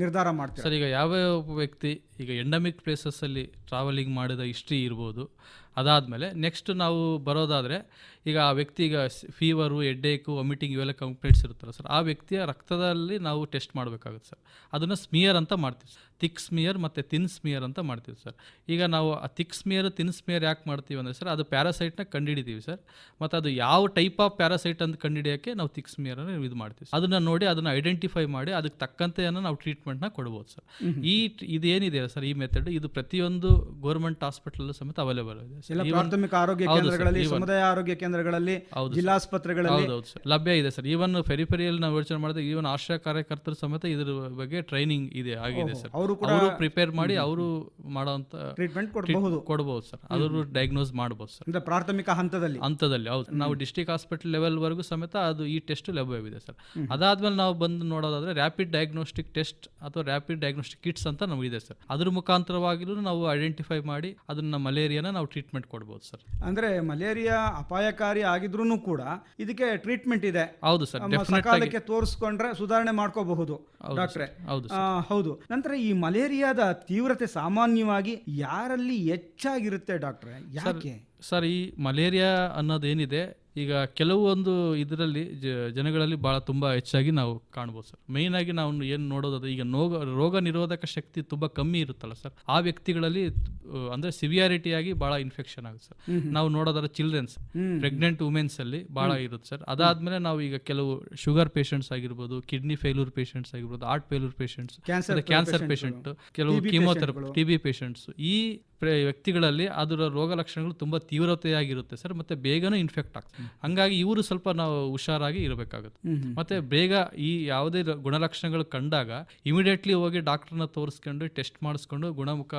ನಿರ್ಧಾರ ಮಾಡ್ತೀರಾ ಸರ್? ಈಗ ಯಾವ್ಯಾವ ವ್ಯಕ್ತಿ ಈಗ ಎಂಡಮಿಕ್ ಪ್ಲೇಸಸ್ಸಲ್ಲಿ ಟ್ರಾವೆಲಿಂಗ್ ಮಾಡಿದ ಹಿಸ್ಟ್ರಿ ಇರ್ಬೋದು, ಅದಾದಮೇಲೆ ನೆಕ್ಸ್ಟ್ ನಾವು ಬರೋದಾದರೆ ಈಗ ಆ ವ್ಯಕ್ತಿ ಈಗ ಫೀವರು, ಹೆಡ್ಡೇಕು, ವಾಮಿಟಿಂಗ್ ಇವೆಲ್ಲ ಕಂಪ್ಲೇಂಟ್ಸ್ ಇರುತ್ತಲ್ಲ ಸರ್, ಆ ವ್ಯಕ್ತಿಯ ರಕ್ತದಲ್ಲಿ ನಾವು ಟೆಸ್ಟ್ ಮಾಡಬೇಕಾಗುತ್ತೆ ಸರ್. ಅದನ್ನು ಸ್ಮಿಯರ್ ಅಂತ ಮಾಡ್ತೀವಿ ಸರ್. ಥಿಕ್ ಸ್ಮಿಯರ್ ಮತ್ತು ತಿನ್ ಸ್ಮಿಯರ್ ಅಂತ ಮಾಡ್ತೀವಿ ಸರ್. ಈಗ ನಾವು ಆ ಥಿಕ್ ಸ್ಮಿಯರ್, ತಿನ್ ಸ್ಮಿಯರ್ ಯಾಕೆ ಮಾಡ್ತೀವಿ ಅಂದರೆ ಸರ್, ಅದು ಪ್ಯಾರಾಸೈಟ್ನ ಕಂಡುಹಿಡಿತೀವಿ ಸರ್. ಮತ್ತು ಅದು ಯಾವ ಟೈಪ್ ಆಫ್ ಪ್ಯಾರಾಸೈಟ್ ಅಂತ ಕಂಡುಹಿಡಿಯೋಕ್ಕೆ ನಾವು ಥಿಕ್ ಸ್ಮಿಯರನ್ನು ಇದು ಮಾಡ್ತೀವಿ. ಅದನ್ನು ನೋಡಿ ಅದನ್ನು ಐಡೆಂಟಿಫೈ ಮಾಡಿ ಅದಕ್ಕೆ ತಕ್ಕಂತೆ ನಾವು ಟ್ರೀಟ್ಮೆಂಟ್ನ ಕೊಡ್ಬೋದು ಸರ್. ಇದೇನಿದೆ ಸರ್ ಈ ಮೆಥಡ್, ಇದು ಪ್ರತಿಯೊಂದು ಗೌರ್ಮೆಂಟ್ ಹಾಸ್ಪಿಟಲ್ ಸಮೇತ ಅವೈಲೇಬಲ್ ಇದೆ. ಪ್ರಾಥಮಿಕ ಆರೋಗ್ಯ ಕೇಂದ್ರಗಳಲ್ಲಿ, ಸಮುದಾಯ ಆರೋಗ್ಯ ಕೇಂದ್ರಗಳಲ್ಲಿ, ಜಿಲ್ಲಾಸ್ಪತ್ರೆಗಳಲ್ಲಿ ಲಭ್ಯ ಇದೆ ಸರ್. ಈವನ್ ಫೆರಿಫೆರಿಯಲ್ಲಿ ನಾವು ಯೋಚನೆ ಮಾಡಿದ್ರೆ ಈವನ್ ಆಶಾ ಕಾರ್ಯಕರ್ತರು ಸಮೇತ ಇದ್ರ ಬಗ್ಗೆ ಟ್ರೈನಿಂಗ್ ಆಗಿದೆ ಸರ್. ಅವರು ಪ್ರಿಪೇರ್ ಮಾಡಿ ಅವರು ಮಾಡೋಂಥ ಟ್ರೀಟ್ಮೆಂಟ್ ಕೊಡಬಹುದು ಸರ್. ಅವರು ಡಯಾಗ್ನೋಸ್ ಮಾಡಬಹುದು ಸರ್ ಪ್ರಾಥಮಿಕ ಹಂತದಲ್ಲಿ. ಹೌದು, ನಾವು ಡಿಸ್ಟ್ರಿಕ್ಟ್ ಹಾಸ್ಪಿಟಲ್ ಲೆವೆಲ್ ವರೆಗೂ ಸಮೇತ ಅದು ಈ ಟೆಸ್ಟ್ ಲಭ್ಯವಿದೆ ಸರ್. ಅದಾದ್ಮೇಲೆ ನಾವು ಬಂದು ನೋಡೋದಾದ್ರೆ ರ್ಯಾಪಿಡ್ ಡಯಾಗ್ನೋಸ್ಟಿಕ್ ಟೆಸ್ಟ್ ಅಥವಾ ರ್ಯಾಪಿಡ್ ಡಯಾಗ್ನೋಸ್ಟಿಕ್ ಕಿಟ್ಸ್ ಅಂತ ನಮಗಿದೆ ಸರ್. ಅದ್ರ ಮುಖಾಂತರವಾಗಿಯೂ ನಾವು ಐಡೆಂಟಿಫೈ ಮಾಡಿ ಅದನ್ನ ಮಲೇರಿಯಾನ ನಾವು ಟ್ರೀಟ್ಮೆಂಟ್ ಕೊಡ್ಬೋದು ಸರ್. ಅಂದ್ರೆ ಮಲೇರಿಯಾ ಅಪಾಯಕಾರಿ ಆಗಿದ್ರೂ ಕೂಡ ಇದಕ್ಕೆ ಟ್ರೀಟ್ಮೆಂಟ್ ಇದೆ. ಹೌದು ಸರ್, ಸಕಾಲಕ್ಕೆ ತೋರಿಸ್ಕೊಂಡ್ರೆ ಸುಧಾರಣೆ ಮಾಡ್ಕೋಬಹುದು ಡಾಕ್ಟ್ರೆ. ಹೌದು. ನಂತರ ಈ ಮಲೇರಿಯಾದ ತೀವ್ರತೆ ಸಾಮಾನ್ಯವಾಗಿ ಯಾರಲ್ಲಿ ಹೆಚ್ಚಾಗಿರುತ್ತೆ ಡಾಕ್ಟ್ರೆ, ಯಾಕೆ ಸರ್? ಈ ಮಲೇರಿಯಾ ಅನ್ನೋದೇನಿದೆ ಈಗ ಕೆಲವೊಂದು ಇದರಲ್ಲಿ ಜನಗಳಲ್ಲಿ ಭಾಳ ತುಂಬ ಹೆಚ್ಚಾಗಿ ನಾವು ಕಾಣ್ಬೋದು ಸರ್. ಮೇಯ್ನಾಗಿ ನಾವು ಏನು ನೋಡೋದಾದ್ರೆ ಈಗ ರೋಗ ನಿರೋಧಕ ಶಕ್ತಿ ತುಂಬ ಕಮ್ಮಿ ಇರುತ್ತಲ್ಲ ಸರ್, ಆ ವ್ಯಕ್ತಿಗಳಲ್ಲಿ ಅಂದರೆ ಸಿವಿಯಾರಿಟಿಯಾಗಿ ಭಾಳ ಇನ್ಫೆಕ್ಷನ್ ಆಗುತ್ತೆ ಸರ್. ನಾವು ನೋಡೋದಾದ್ರೆ ಚಿಲ್ಡ್ರನ್ಸ್, ಪ್ರೆಗ್ನೆಂಟ್ ವುಮೆನ್ಸ್ ಅಲ್ಲಿ ಭಾಳ ಇರುತ್ತೆ ಸರ್. ಅದಾದ್ಮೇಲೆ ನಾವು ಈಗ ಕೆಲವು ಶುಗರ್ ಪೇಷಂಟ್ಸ್ ಆಗಿರ್ಬೋದು, ಕಿಡ್ನಿ ಫೇಲ್ಯೂರ್ ಪೇಷಂಟ್ಸ್ ಆಗಿರ್ಬೋದು, heart failure patients, cancer patient, ಕೆಲವು ಕೀಮೋಥೆರಪಿ, TB ಪೇಷಂಟ್ಸ್, ಈ ವ್ಯಕ್ತಿಗಳಲ್ಲಿ ಅದರ ರೋಗ ಲಕ್ಷಣಗಳು ತುಂಬ ತೀವ್ರತೆಯಾಗಿರುತ್ತೆ ಸರ್. ಮತ್ತೆ ಬೇಗನೂ ಇನ್ಫೆಕ್ಟ್ ಆಗ್ತದೆ. ಹಂಗಾಗಿ ಇವರು ಸ್ವಲ್ಪ ನಾವು ಹುಷಾರಾಗಿ ಇರಬೇಕಾಗುತ್ತೆ. ಮತ್ತೆ ಬೇಗ ಈ ಯಾವುದೇ ಗುಣಲಕ್ಷಣಗಳು ಕಂಡಾಗ ಇಮಿಡಿಯೇಟ್ಲಿ ಹೋಗಿ ಡಾಕ್ಟರ್ನ ತೋರಿಸ್ಕೊಂಡು ಟೆಸ್ಟ್ ಮಾಡಿಸ್ಕೊಂಡು ಗುಣಮುಖ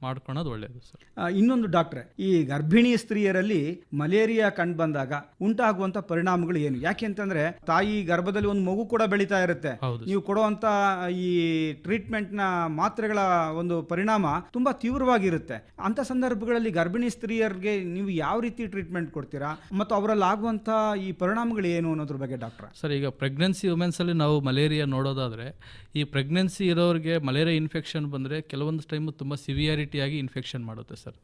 ಮಾಡ್ಕೊಳ್ಳೋದು ಒಳ್ಳೆಯದು ಸರ್. ಇನ್ನೊಂದು ಡಾಕ್ಟ್ರೆ, ಈ ಗರ್ಭಿಣಿ ಸ್ತ್ರೀಯರಲ್ಲಿ ಮಲೇರಿಯಾ ಕಂಡು ಬಂದಾಗ ಉಂಟಾಗುವಂತ ಪರಿಣಾಮಗಳು ಏನು? ಯಾಕೆಂತಂದ್ರೆ ತಾಯಿ ಗರ್ಭದಲ್ಲಿ ಒಂದು ಮಗು ಕೂಡ ಬೆಳೀತಾ ಇರುತ್ತೆ. ನೀವು ಕೊಡುವಂತ ಈ ಟ್ರೀಟ್ಮೆಂಟ್ ನ ಮಾತ್ರೆಗಳ ಒಂದು ಪರಿಣಾಮ ತುಂಬಾ ತೀವ್ರವಾಗಿರುತ್ತೆ. ಅಂತ ಸಂದರ್ಭಗಳಲ್ಲಿ ಗರ್ಭಿಣಿ ಸ್ತ್ರೀಯರಿಗೆ ನೀವು ಯಾವ ರೀತಿ ಟ್ರೀಟ್ಮೆಂಟ್ ಕೊಡ್ತೀರಾ ಮತ್ತು ಅವರಲ್ಲಿ ಆಗುವಂತ ಈ ಪರಿಣಾಮಗಳು ಏನು ಅನ್ನೋದ್ರ ಬಗ್ಗೆ ಡಾಕ್ಟರ್? ಸರ್, ಈಗ ಪ್ರೆಗ್ನೆನ್ಸಿ ವುಮೆನ್ಸ್ ಅಲ್ಲಿ ನಾವು ಮಲೇರಿಯಾ ನೋಡೋದಾದ್ರೆ, ಈ ಪ್ರೆಗ್ನೆನ್ಸಿ ಇರೋರಿಗೆ ಮಲೇರಿಯಾ ಇನ್ಫೆಕ್ಷನ್ ಬಂದ್ರೆ ಕೆಲವೊಂದು ಟೈಮ್ ತುಂಬಾ ಸಿವಿಯಾರಿಟಿಯಾಗಿ ಇನ್ಫೆಕ್ಷನ್ ಮಾಡುತ್ತೆ ಸರ್.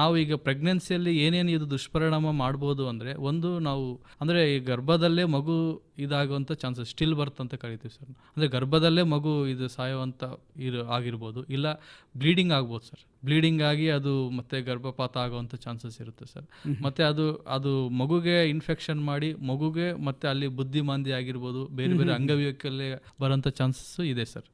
ನಾವು ಈಗ ಪ್ರೆಗ್ನೆನ್ಸಿಯಲ್ಲಿ ಏನೇನು ಇದು ದುಷ್ಪರಿಣಾಮ ಮಾಡ್ಬೋದು ಅಂದ್ರೆ, ಒಂದು ನಾವು ಅಂದ್ರೆ ಈ ಗರ್ಭದಲ್ಲೇ ಮಗು ಇದಾಗುವಂಥ ಚಾನ್ಸಸ್, ಸ್ಟಿಲ್ ಬರ್ತ್ ಅಂತ ಕರಿತೀವಿ ಸರ್. ಅಂದರೆ ಗರ್ಭದಲ್ಲೇ ಮಗು ಇದು ಸಾಯುವಂಥ ಆಗಿರ್ಬೋದು, ಇಲ್ಲ ಬ್ಲೀಡಿಂಗ್ ಆಗ್ಬೋದು ಸರ್. ಬ್ಲೀಡಿಂಗ್ ಆಗಿ ಅದು ಮತ್ತೆ ಗರ್ಭಪಾತ ಆಗುವಂಥ ಚಾನ್ಸಸ್ ಇರುತ್ತೆ ಸರ್. ಮತ್ತೆ ಅದು ಮಗುಗೆ ಇನ್ಫೆಕ್ಷನ್ ಮಾಡಿ ಮಗುಗೆ ಮತ್ತೆ ಅಲ್ಲಿ ಬುದ್ಧಿಮಾಂದ್ಯ ಆಗಿರ್ಬೋದು, ಬೇರೆ ಬೇರೆ ಅಂಗವೈಕಲ್ಯ ಬರೋಂಥ ಚಾನ್ಸಸ್ಸು ಇದೆ ಸರ್.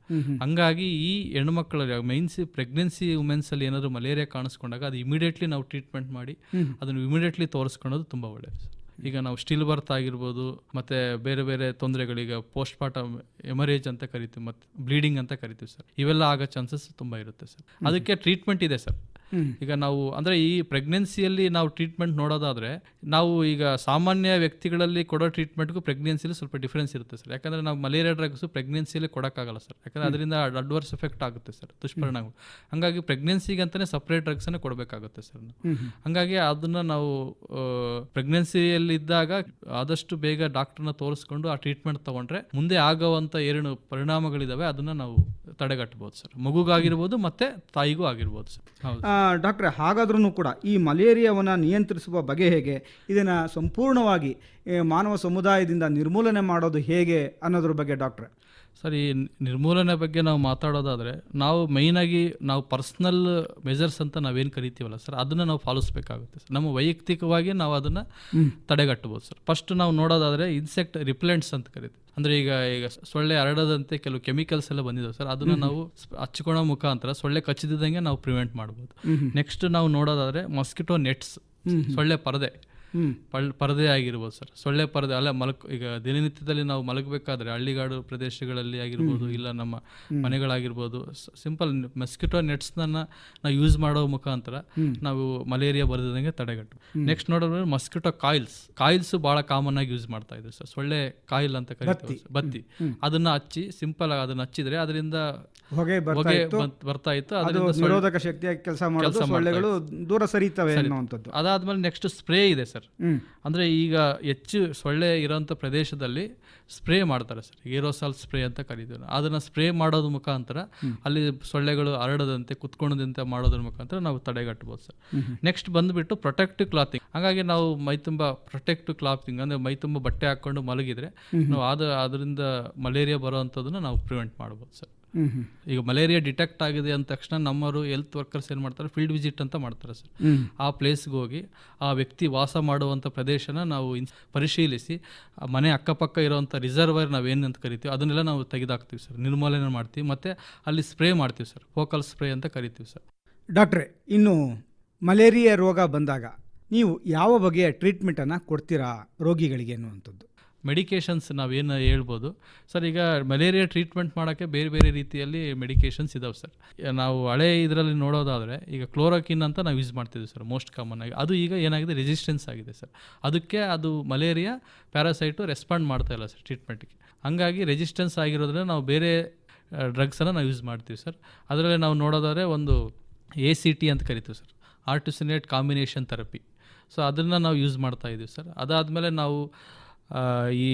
ಹಂಗಾಗಿ ಈ ಹೆಣ್ಮಕ್ಳು ಮೈನ್ಸಿ ಪ್ರೆಗ್ನೆನ್ಸಿ ವುಮೆನ್ಸ್ ಅಲ್ಲಿ ಏನಾದರೂ ಮಲೇರಿಯಾ ಕಾಣಿಸ್ಕೊಂಡಾಗ ಅದು ಇಮಿಡಿಯೇಟ್ಲಿ ನಾವು ಟ್ರೀಟ್ಮೆಂಟ್ ಮಾಡಿ ಅದನ್ನು ಇಮಿಡಿಯೇಟ್ಲಿ ತೋರಿಸ್ಕೊಳ್ಳೋದು ತುಂಬ ಒಳ್ಳೆಯದು ಸರ್. ಈಗ ನಾವು ಸ್ಟಿಲ್ ಬರ್ತ್ ಆಗಿರ್ಬೋದು, ಮತ್ತು ಬೇರೆ ಬೇರೆ ತೊಂದರೆಗಳೀಗ ಪೋಸ್ಟ್ ಪಾರ್ಟಮ್ ಎಮರೇಜ್ ಅಂತ ಕರಿತೀವಿ, ಮತ್ತು ಬ್ಲೀಡಿಂಗ್ ಅಂತ ಕರಿತೀವಿ ಸರ್. ಇವೆಲ್ಲ ಆಗೋ ಚಾನ್ಸಸ್ ತುಂಬ ಇರುತ್ತೆ ಸರ್. ಅದಕ್ಕೆ ಟ್ರೀಟ್ಮೆಂಟ್ ಇದೆ ಸರ್. ಈಗ ನಾವು ಅಂದರೆ ಈ ಪ್ರೆಗ್ನೆನ್ಸಿಯಲ್ಲಿ ನಾವು ಟ್ರೀಟ್ಮೆಂಟ್ ನೋಡೋದಾದರೆ, ನಾವು ಈಗ ಸಾಮಾನ್ಯ ವ್ಯಕ್ತಿಗಳಲ್ಲಿ ಕೊಡೋ ಟ್ರೀಟ್ಮೆಂಟ್ಗೂ ಪ್ರೆಗ್ನೆನ್ಸಿಯಲ್ಲಿ ಸ್ವಲ್ಪ ಡಿಫ್ರೆನ್ಸ್ ಇರುತ್ತೆ ಸರ್. ಯಾಕಂದರೆ ನಾವು ಮಲೇರಿಯಾ ಡ್ರಗ್ಸು ಪ್ರೆಗ್ನೆನ್ಸಿಯಲ್ಲಿ ಕೊಡೋಕ್ಕಾಗಲ್ಲ ಸರ್. ಯಾಕಂದರೆ ಅದರಿಂದ ಅಡ್ವರ್ಸ್ ಎಫೆಕ್ಟ್ ಆಗುತ್ತೆ ಸರ್, ದುಷ್ಪರಿಣಾಮಗಳು. ಹಾಗಾಗಿ ಪ್ರೆಗ್ನೆನ್ಸಿಗೆ ಅಂತಲೇ ಸಪ್ರೇಟ್ ಡ್ರಗ್ಸನ್ನು ಕೊಡಬೇಕಾಗುತ್ತೆ ಸರ್. ಹಾಗಾಗಿ ಅದನ್ನು ನಾವು ಪ್ರೆಗ್ನೆನ್ಸಿಯಲ್ಲಿ ಇದ್ದಾಗ ಆದಷ್ಟು ಬೇಗ ಡಾಕ್ಟರ್ನ ತೋರಿಸ್ಕೊಂಡು ಆ ಟ್ರೀಟ್ಮೆಂಟ್ ತೊಗೊಂಡ್ರೆ ಮುಂದೆ ಆಗೋವಂಥ ಏನು ಪರಿಣಾಮಗಳಿದಾವೆ ಅದನ್ನು ನಾವು ತಡೆಗಟ್ಟಬಹುದು ಸರ್. ಮಗುಗಾಗಿರ್ಬೋದು ಮತ್ತು ತಾಯಿಗೂ ಆಗಿರ್ಬೋದು ಸರ್. ಹೌದು ಡಾಕ್ಟ್ರೆ, ಹಾಗಾದ್ರೂ ಕೂಡ ಈ ಮಲೇರಿಯಾವನ್ನು ನಿಯಂತ್ರಿಸುವ ಬಗೆ ಹೇಗೆ, ಇದನ್ನು ಸಂಪೂರ್ಣವಾಗಿ ಮಾನವ ಸಮುದಾಯದಿಂದ ನಿರ್ಮೂಲನೆ ಮಾಡೋದು ಹೇಗೆ ಅನ್ನೋದ್ರ ಬಗ್ಗೆ ಡಾಕ್ಟ್ರೆ? ಸರ್, ಈ ನಿರ್ಮೂಲನೆ ಬಗ್ಗೆ ನಾವು ಮಾತಾಡೋದಾದರೆ, ನಾವು ಮೈನಾಗಿ ನಾವು ಪರ್ಸ್ನಲ್ ಮೆಜರ್ಸ್ ಅಂತ ನಾವೇನು ಕರಿತೀವಲ್ಲ ಸರ್, ಅದನ್ನು ನಾವು ಪಾಲಿಸ್ಬೇಕಾಗುತ್ತೆ ಸರ್. ನಮ್ಮ ವೈಯಕ್ತಿಕವಾಗಿ ನಾವು ಅದನ್ನು ತಡೆಗಟ್ಟಬಹುದು ಸರ್. ಫಸ್ಟ್ ನಾವು ನೋಡೋದಾದರೆ ಇನ್ಸೆಕ್ಟ್ ರಿಪ್ಲೆಂಟ್ಸ್ ಅಂತ ಕರಿತೀವಿ. ಅಂದರೆ ಈಗ ಸೊಳ್ಳೆ ಹರಡದಂತೆ ಕೆಲವು ಕೆಮಿಕಲ್ಸ್ ಎಲ್ಲ ಬಂದಿದ್ದಾವೆ ಸರ್, ಅದನ್ನು ನಾವು ಹಚ್ಕೊಳ್ಳೋ ಮುಖಾಂತರ ಸೊಳ್ಳೆ ಕಚ್ಚಿದಂಗೆ ನಾವು ಪ್ರಿವೆಂಟ್ ಮಾಡ್ಬೋದು. ನೆಕ್ಸ್ಟ್ ನಾವು ನೋಡೋದಾದರೆ ಮಸ್ಕಿಟೋ ನೆಟ್ಸ್, ಸೊಳ್ಳೆ ಪರದೆ, ಪರದೆ ಆಗಿರ್ಬೋದು ಸರ್, ಸೊಳ್ಳೆ ಪರದೆ ಅಲ್ಲ ಈಗ ದಿನನಿತ್ಯದಲ್ಲಿ ನಾವು ಮಲಗಬೇಕಾದ್ರೆ ಹಳ್ಳಿಗಾಡು ಪ್ರದೇಶಗಳಲ್ಲಿ ಆಗಿರ್ಬೋದು, ಇಲ್ಲ ನಮ್ಮ ಮನೆಗಳಾಗಿರ್ಬೋದು, ಸಿಂಪಲ್ ಮಸ್ಕಿಟೋ ನೆಟ್ಸ್ನ ನಾವು ಯೂಸ್ ಮಾಡೋ ಮುಖಾಂತರ ನಾವು ಮಲೇರಿಯಾ ಬರದಂಗೆ ತಡೆಗಟ್ಟು. ನೆಕ್ಸ್ಟ್ ನೋಡಿದ್ರೆ ಮಸ್ಕಿಟೋ ಕಾಯಿಲ್ಸ್ ಬಹಳ ಕಾಮನ್ ಆಗಿ ಯೂಸ್ ಮಾಡ್ತಾ ಇದ್ರು ಸರ್. ಸೊಳ್ಳೆ ಕಾಯಿಲ್ ಅಂತ ಕರಿತೀವಿ, ಬತ್ತಿ. ಅದನ್ನ ಹಚ್ಚಿ ಸಿಂಪಲ್ ಆಗಿ ಅದನ್ನ ಹಚ್ಚಿದ್ರೆ ಅದರಿಂದ ಹೊಗೆ ಬರ್ತಾ ಇತ್ತು, ಅದರಿಂದ ನಿರೋಧಕ ಶಕ್ತಿಯಾಗಿ ಕೆಲಸ ಮಾಡೋದು, ಸೊಳ್ಳೆಗಳು ದೂರ ಸರಿತವೆ ಅನ್ನುವಂಥದ್ದು. ಅದಾದ್ಮೇಲೆ ನೆಕ್ಸ್ಟ್ ಸ್ಪ್ರೇ ಇದೆ ಸರ್. ಅಂದ್ರೆ ಈಗ ಹೆಚ್ಚು ಸೊಳ್ಳೆ ಇರೋಂಥ ಪ್ರದೇಶದಲ್ಲಿ ಸ್ಪ್ರೇ ಮಾಡ್ತಾರೆ ಸರ್, ಏರೋಸಾಲ್ ಸ್ಪ್ರೇ ಅಂತ ಕರೀತೀವಿ. ಅದನ್ನ ಸ್ಪ್ರೇ ಮಾಡೋದ್ರ ಮುಖಾಂತರ ಅಲ್ಲಿ ಸೊಳ್ಳೆಗಳು ಹರಡದಂತೆ ಕುತ್ಕೊಳ್ಳದಂತೆ ಮಾಡೋದ್ರ ಮುಖಾಂತರ ನಾವು ತಡೆಗಟ್ಟಬಹುದು ಸರ್. ನೆಕ್ಸ್ಟ್ ಬಂದ್ಬಿಟ್ಟು ಪ್ರೊಟೆಕ್ಟಿವ್ ಕ್ಲಾತಿಂಗ್. ಹಾಗಾಗಿ ನಾವು ಮೈ ತುಂಬ ಪ್ರೊಟೆಕ್ಟಿವ್ ಕ್ಲಾತಿಂಗ್ ಅಂದ್ರೆ ಮೈ ತುಂಬ ಬಟ್ಟೆ ಹಾಕೊಂಡು ಮಲಗಿದ್ರೆ ನಾವು ಅದರಿಂದ ಮಲೇರಿಯಾ ಬರೋವಂಥದ್ದನ್ನ ನಾವು ಪ್ರಿವೆಂಟ್ ಮಾಡ್ಬೋದು ಸರ್. ಈಗ ಮಲೇರಿಯಾ ಡಿಟೆಕ್ಟ್ ಆಗಿದೆ ಅಂದ ತಕ್ಷಣ ನಮ್ಮವರು ಹೆಲ್ತ್ ವರ್ಕರ್ಸ್ ಏನು ಮಾಡ್ತಾರೆ, ಫೀಲ್ಡ್ ವಿಸಿಟ್ ಅಂತ ಮಾಡ್ತಾರೆ ಸರ್. ಆ ಪ್ಲೇಸ್ಗೆ ಹೋಗಿ ಆ ವ್ಯಕ್ತಿ ವಾಸ ಮಾಡುವಂಥ ಪ್ರದೇಶನ ನಾವು ಪರಿಶೀಲಿಸಿ ಮನೆ ಅಕ್ಕಪಕ್ಕ ಇರೋವಂಥ ರಿಸರ್ವರ್ ನಾವೇನು ಕರಿತೀವಿ ಅದನ್ನೆಲ್ಲ ನಾವು ತೆಗೆದಾಕ್ತೀವಿ ಸರ್, ನಿರ್ಮೂಲನೆ ಮಾಡ್ತೀವಿ. ಮತ್ತು ಅಲ್ಲಿ ಸ್ಪ್ರೇ ಮಾಡ್ತೀವಿ ಸರ್, ಫೋಕಲ್ ಸ್ಪ್ರೇ ಅಂತ ಕರಿತೀವಿ ಸರ್. ಡಾಕ್ಟ್ರೇ, ಇನ್ನು ಮಲೇರಿಯಾ ರೋಗ ಬಂದಾಗ ನೀವು ಯಾವ ಬಗೆಯ ಟ್ರೀಟ್ಮೆಂಟನ್ನು ಕೊಡ್ತೀರಾ ರೋಗಿಗಳಿಗೆ ಅನ್ನುವಂಥದ್ದು? ಮೆಡಿಕೇಷನ್ಸ್ ನಾವೇನು ಹೇಳ್ಬೋದು ಸರ್. ಈಗ ಮಲೇರಿಯಾ ಟ್ರೀಟ್ಮೆಂಟ್ ಮಾಡೋಕ್ಕೆ ಬೇರೆ ಬೇರೆ ರೀತಿಯಲ್ಲಿ ಮೆಡಿಕೇಷನ್ಸ್ ಇದಾವೆ ಸರ್. ನಾವು ಹಳೆ ಇದರಲ್ಲಿ ನೋಡೋದಾದರೆ ಈಗ ಕ್ಲೋರೋಕಿನ್ ಅಂತ ನಾವು ಯೂಸ್ ಮಾಡ್ತಿದ್ವಿ ಸರ್ ಮೋಸ್ಟ್ ಕಾಮನ್ ಆಗಿ. ಅದು ಈಗ ಏನಾಗಿದೆ, ರೆಸಿಸ್ಟೆನ್ಸ್ ಆಗಿದೆ ಸರ್. ಅದಕ್ಕೆ ಅದು ಮಲೇರಿಯಾ ಪ್ಯಾರಾಸೈಟು ರೆಸ್ಪಾಂಡ್ ಮಾಡ್ತಾ ಇಲ್ಲ ಸರ್ ಟ್ರೀಟ್ಮೆಂಟ್ಗೆ. ಹಂಗಾಗಿ ರೆಸಿಸ್ಟೆನ್ಸ್ ಆಗಿರೋದ್ರಿಂದ ನಾವು ಬೇರೆ ಡ್ರಗ್ಸನ್ನು ನಾವು ಯೂಸ್ ಮಾಡ್ತೀವಿ ಸರ್. ಅದರಲ್ಲಿ ನಾವು ನೋಡೋದಾದರೆ ಒಂದು ACT ಅಂತ ಕರಿತೀವಿ ಸರ್, ಆರ್ಟಿಸಿನೇಟ್ ಕಾಂಬಿನೇಷನ್ ಥೆರಪಿ. ಸೊ ಅದನ್ನು ನಾವು ಯೂಸ್ ಮಾಡ್ತಾ ಇದ್ದೀವಿ ಸರ್. ಅದಾದಮೇಲೆ ನಾವು ಈ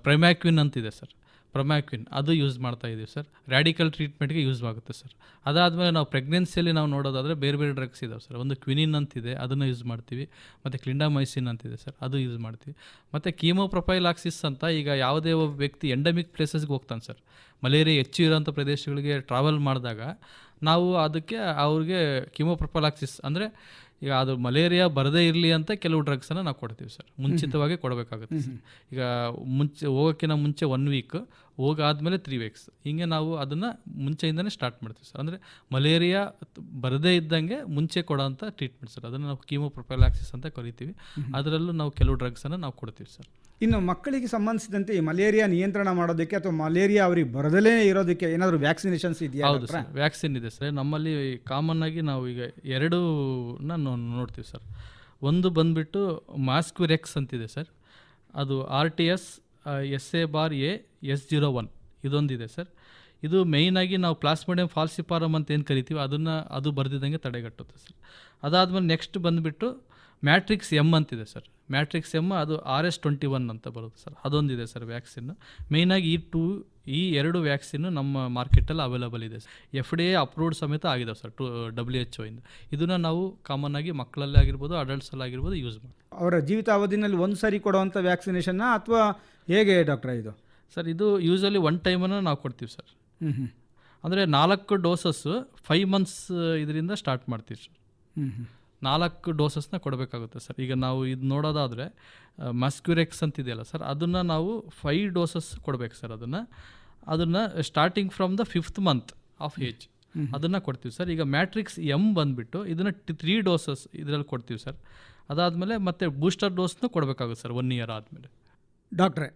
ಪ್ರೊಮ್ಯಾಕ್ವಿನ್ ಅಂತಿದೆ ಸರ್, ಪ್ರೊಮ್ಯಾಕ್ವಿನ್ ಅದು ಯೂಸ್ ಮಾಡ್ತಾ ಇದ್ದೀವಿ ಸರ್. ರ್ಯಾಡಿಕಲ್ ಟ್ರೀಟ್ಮೆಂಟ್ಗೆ ಯೂಸ್ ಆಗುತ್ತೆ ಸರ್. ಅದಾದಮೇಲೆ ನಾವು ಪ್ರೆಗ್ನೆನ್ಸಿಯಲ್ಲಿ ನಾವು ನೋಡೋದಾದರೆ ಬೇರೆ ಬೇರೆ ಡ್ರಗ್ಸ್ ಇದಾವೆ ಸರ್. ಒಂದು ಕ್ವಿನಿನ್ ಅಂತಿದೆ, ಅದನ್ನು ಯೂಸ್ ಮಾಡ್ತೀವಿ. ಮತ್ತು ಕ್ಲಿಂಡಾಮೈಸಿನ್ ಅಂತಿದೆ ಸರ್, ಅದು ಯೂಸ್ ಮಾಡ್ತೀವಿ. ಮತ್ತು ಕೀಮೋಪ್ರೊಫೈಲಾಕ್ಸಿಸ್ ಅಂತ ಈಗ ಯಾವುದೇ ಒಬ್ಬ ವ್ಯಕ್ತಿ ಎಂಡಮಿಕ್ ಪ್ಲೇಸಸ್ಗೆ ಹೋಗ್ತಾನೆ ಸರ್, ಮಲೇರಿಯಾ ಹೆಚ್ಚು ಇರೋಂಥ ಪ್ರದೇಶಗಳಿಗೆ ಟ್ರಾವೆಲ್ ಮಾಡಿದಾಗ ನಾವು ಅದಕ್ಕೆ ಅವ್ರಿಗೆ ಕೀಮೋಪ್ರೊಫೈಲಾಕ್ಸಿಸ್ ಅಂದರೆ ಈಗ ಅದು ಮಲೇರಿಯಾ ಬರದೇ ಇರಲಿ ಅಂತ ಕೆಲವು ಡ್ರಗ್ಸನ್ನು ನಾವು ಕೊಡ್ತೀವಿ ಸರ್, ಮುಂಚಿತವಾಗಿ ಕೊಡಬೇಕಾಗುತ್ತೆ ಸರ್. ಈಗ ಹೋಗೋಕ್ಕಿಂತ ಮುಂಚೆ 1 ವೀಕ್, ಹೋಗಾದ್ಮೇಲೆ 3 ವೀಕ್ಸ್, ಹಿಂಗೆ ನಾವು ಅದನ್ನು ಮುಂಚೆಯಿಂದನೇ ಸ್ಟಾರ್ಟ್ ಮಾಡ್ತೀವಿ ಸರ್. ಅಂದರೆ ಮಲೇರಿಯಾ ಬರದೇ ಇದ್ದಂಗೆ ಮುಂಚೆ ಕೊಡೋಂಥ ಟ್ರೀಟ್ಮೆಂಟ್ ಸರ್, ಅದನ್ನು ನಾವು ಕೀಮೋಪ್ರೊಫೈಲಾಕ್ಸಿಸ್ ಅಂತ ಕರಿತೀವಿ. ಅದರಲ್ಲೂ ನಾವು ಕೆಲವು ಡ್ರಗ್ಸನ್ನು ನಾವು ಕೊಡ್ತೀವಿ ಸರ್. ಇನ್ನು ಮಕ್ಕಳಿಗೆ ಸಂಬಂಧಿಸಿದಂತೆ ಈ ಮಲೇರಿಯಾ ನಿಯಂತ್ರಣ ಮಾಡೋದಕ್ಕೆ ಅಥವಾ ಮಲೇರಿಯಾ ಅವ್ರಿಗೆ ಬರದಲೇ ಇರೋದಕ್ಕೆ ಏನಾದರೂ ವ್ಯಾಕ್ಸಿನೇಷನ್ಸ್ ಇದೆಯಾ? ಹೌದು ಸರ್, ವ್ಯಾಕ್ಸಿನ್ ಇದೆ ಸರ್. ನಮ್ಮಲ್ಲಿ ಕಾಮನ್ ಆಗಿ ನಾವು ಈಗ 2 ನೋಡ್ತೀವಿ ಸರ್. ಒಂದು ಬಂದುಬಿಟ್ಟು ಮಾಸ್ಕ್ವಿರೆಕ್ಸ್ ಅಂತಿದೆ ಸರ್, ಅದು RTS SA-A S01 ಇದೊಂದಿದೆ ಸರ್. ಇದು ಮೇಯ್ನಾಗಿ ನಾವು ಪ್ಲಾಸ್ಮೋಡಿಯಂ ಫಾಲ್ಸಿಪಾರಮ್ ಅಂತ ಏನು ಕರಿತೀವಿ ಅದು ಬರೆದಿದ್ದಂಗೆ ತಡೆಗಟ್ಟುತ್ತೆ ಸರ್. ಅದಾದಮೇಲೆ ನೆಕ್ಸ್ಟ್ ಬಂದುಬಿಟ್ಟು ಮ್ಯಾಟ್ರಿಕ್ಸ್ M ಅಂತಿದೆ ಸರ್. ಮ್ಯಾಟ್ರಿಕ್ಸ್ M ಅದು RS21 ಅಂತ ಬರುತ್ತೆ ಸರ್, ಅದೊಂದಿದೆ ಸರ್ ವ್ಯಾಕ್ಸಿನ್ನು. ಮೇಯ್ನಾಗಿ ಈ 2 ವ್ಯಾಕ್ಸಿನ್ನು ನಮ್ಮ ಮಾರ್ಕೆಟಲ್ಲಿ ಅವೈಲಬಲ್ ಇದೆ ಸರ್. FDA ಅಪ್ರೂವ್ಡ್ ಸಮೇತ ಆಗಿದೆ ಸರ್ WHO ಇಂದ. ಇದನ್ನು ನಾವು ಕಾಮನ್ ಆಗಿ ಮಕ್ಕಳಲ್ಲೇ ಆಗಿರ್ಬೋದು, ಅಡಲ್ಟ್ಸಲ್ಲಿ ಆಗಿರ್ಬೋದು ಯೂಸ್ ಮಾಡಿ. ಅವರ ಜೀವಿತಾವಧಿನಲ್ಲಿ ಒಂದು ಸಾರಿ ಕೊಡುವಂಥ ವ್ಯಾಕ್ಸಿನೇಷನ್ನ ಅಥವಾ ಹೇಗೆ ಡಾಕ್ಟ್ರಾ ಇದು? ಸರ್ ಇದು ಯೂಸಲಿ 1 ಟೈಮನ್ನು ನಾವು ಕೊಡ್ತೀವಿ ಸರ್. ಅಂದರೆ 4 ಡೋಸಸ್ಸು 5 ಮಂತ್ಸ್ ಇದರಿಂದ ಸ್ಟಾರ್ಟ್ ಮಾಡ್ತೀವಿ ಸರ್. 4 ಡೋಸಸ್ನ ಕೊಡಬೇಕಾಗುತ್ತೆ ಸರ್. ಈಗ ನಾವು ಇದು ನೋಡೋದಾದರೆ ಮಸ್ಕ್ಯುರೆಕ್ಸ್ ಅಂತಿದೆಯಲ್ಲ ಸರ್, ಅದನ್ನು ನಾವು 5 ಡೋಸಸ್ ಕೊಡಬೇಕು ಸರ್. ಅದನ್ನು starting from the 5th month of age ಅದನ್ನು ಕೊಡ್ತೀವಿ ಸರ್. ಈಗ ಮ್ಯಾಟ್ರಿಕ್ಸ್ M ಬಂದುಬಿಟ್ಟು ಇದನ್ನು 3 ಡೋಸಸ್ ಇದರಲ್ಲಿ ಕೊಡ್ತೀವಿ ಸರ್. ಅದಾದಮೇಲೆ ಮತ್ತೆ ಬೂಸ್ಟರ್ ಡೋಸ್ನೂ ಕೊಡಬೇಕಾಗುತ್ತೆ ಸರ್ 1 ಇಯರ್ ಆದಮೇಲೆ. ಡಾಕ್ಟ್ರೇ,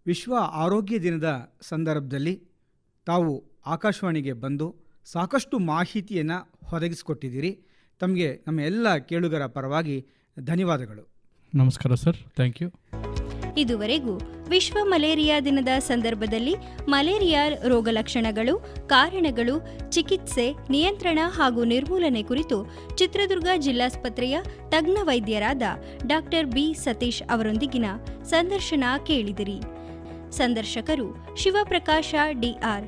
ವಿಶ್ವ ಆರೋಗ್ಯ ದಿನದ ಸಂದರ್ಭದಲ್ಲಿ ತಾವು ಆಕಾಶವಾಣಿಗೆ ಬಂದು ಸಾಕಷ್ಟು ಮಾಹಿತಿಯನ್ನು ಒದಗಿಸಿಕೊಟ್ಟಿದ್ದೀರಿ. ತಮಗೆ ನಮ್ಮ ಎಲ್ಲ ಕೇಳುಗರ ಪರವಾಗಿ ಧನ್ಯವಾದಗಳು. ನಮಸ್ಕಾರ ಸರ್, ಥ್ಯಾಂಕ್ ಯು. ಇದುವರೆಗೂ ವಿಶ್ವ ಮಲೇರಿಯಾ ದಿನದ ಸಂದರ್ಭದಲ್ಲಿ ಮಲೇರಿಯಾ ರೋಗ ಲಕ್ಷಣಗಳು, ಕಾರಣಗಳು, ಚಿಕಿತ್ಸೆ, ನಿಯಂತ್ರಣ ಹಾಗೂ ನಿರ್ಮೂಲನೆ ಕುರಿತು ಚಿತ್ರದುರ್ಗ ಜಿಲ್ಲಾಸ್ಪತ್ರೆಯ ತಜ್ಞ ವೈದ್ಯರಾದ ಡಾಕ್ಟರ್ ಬಿ ಸತೀಶ್ ಅವರೊಂದಿಗಿನ ಸಂದರ್ಶನ ಕೇಳಿದಿರಿ. ಸಂದರ್ಶಕರು ಶಿವಪ್ರಕಾಶ DR.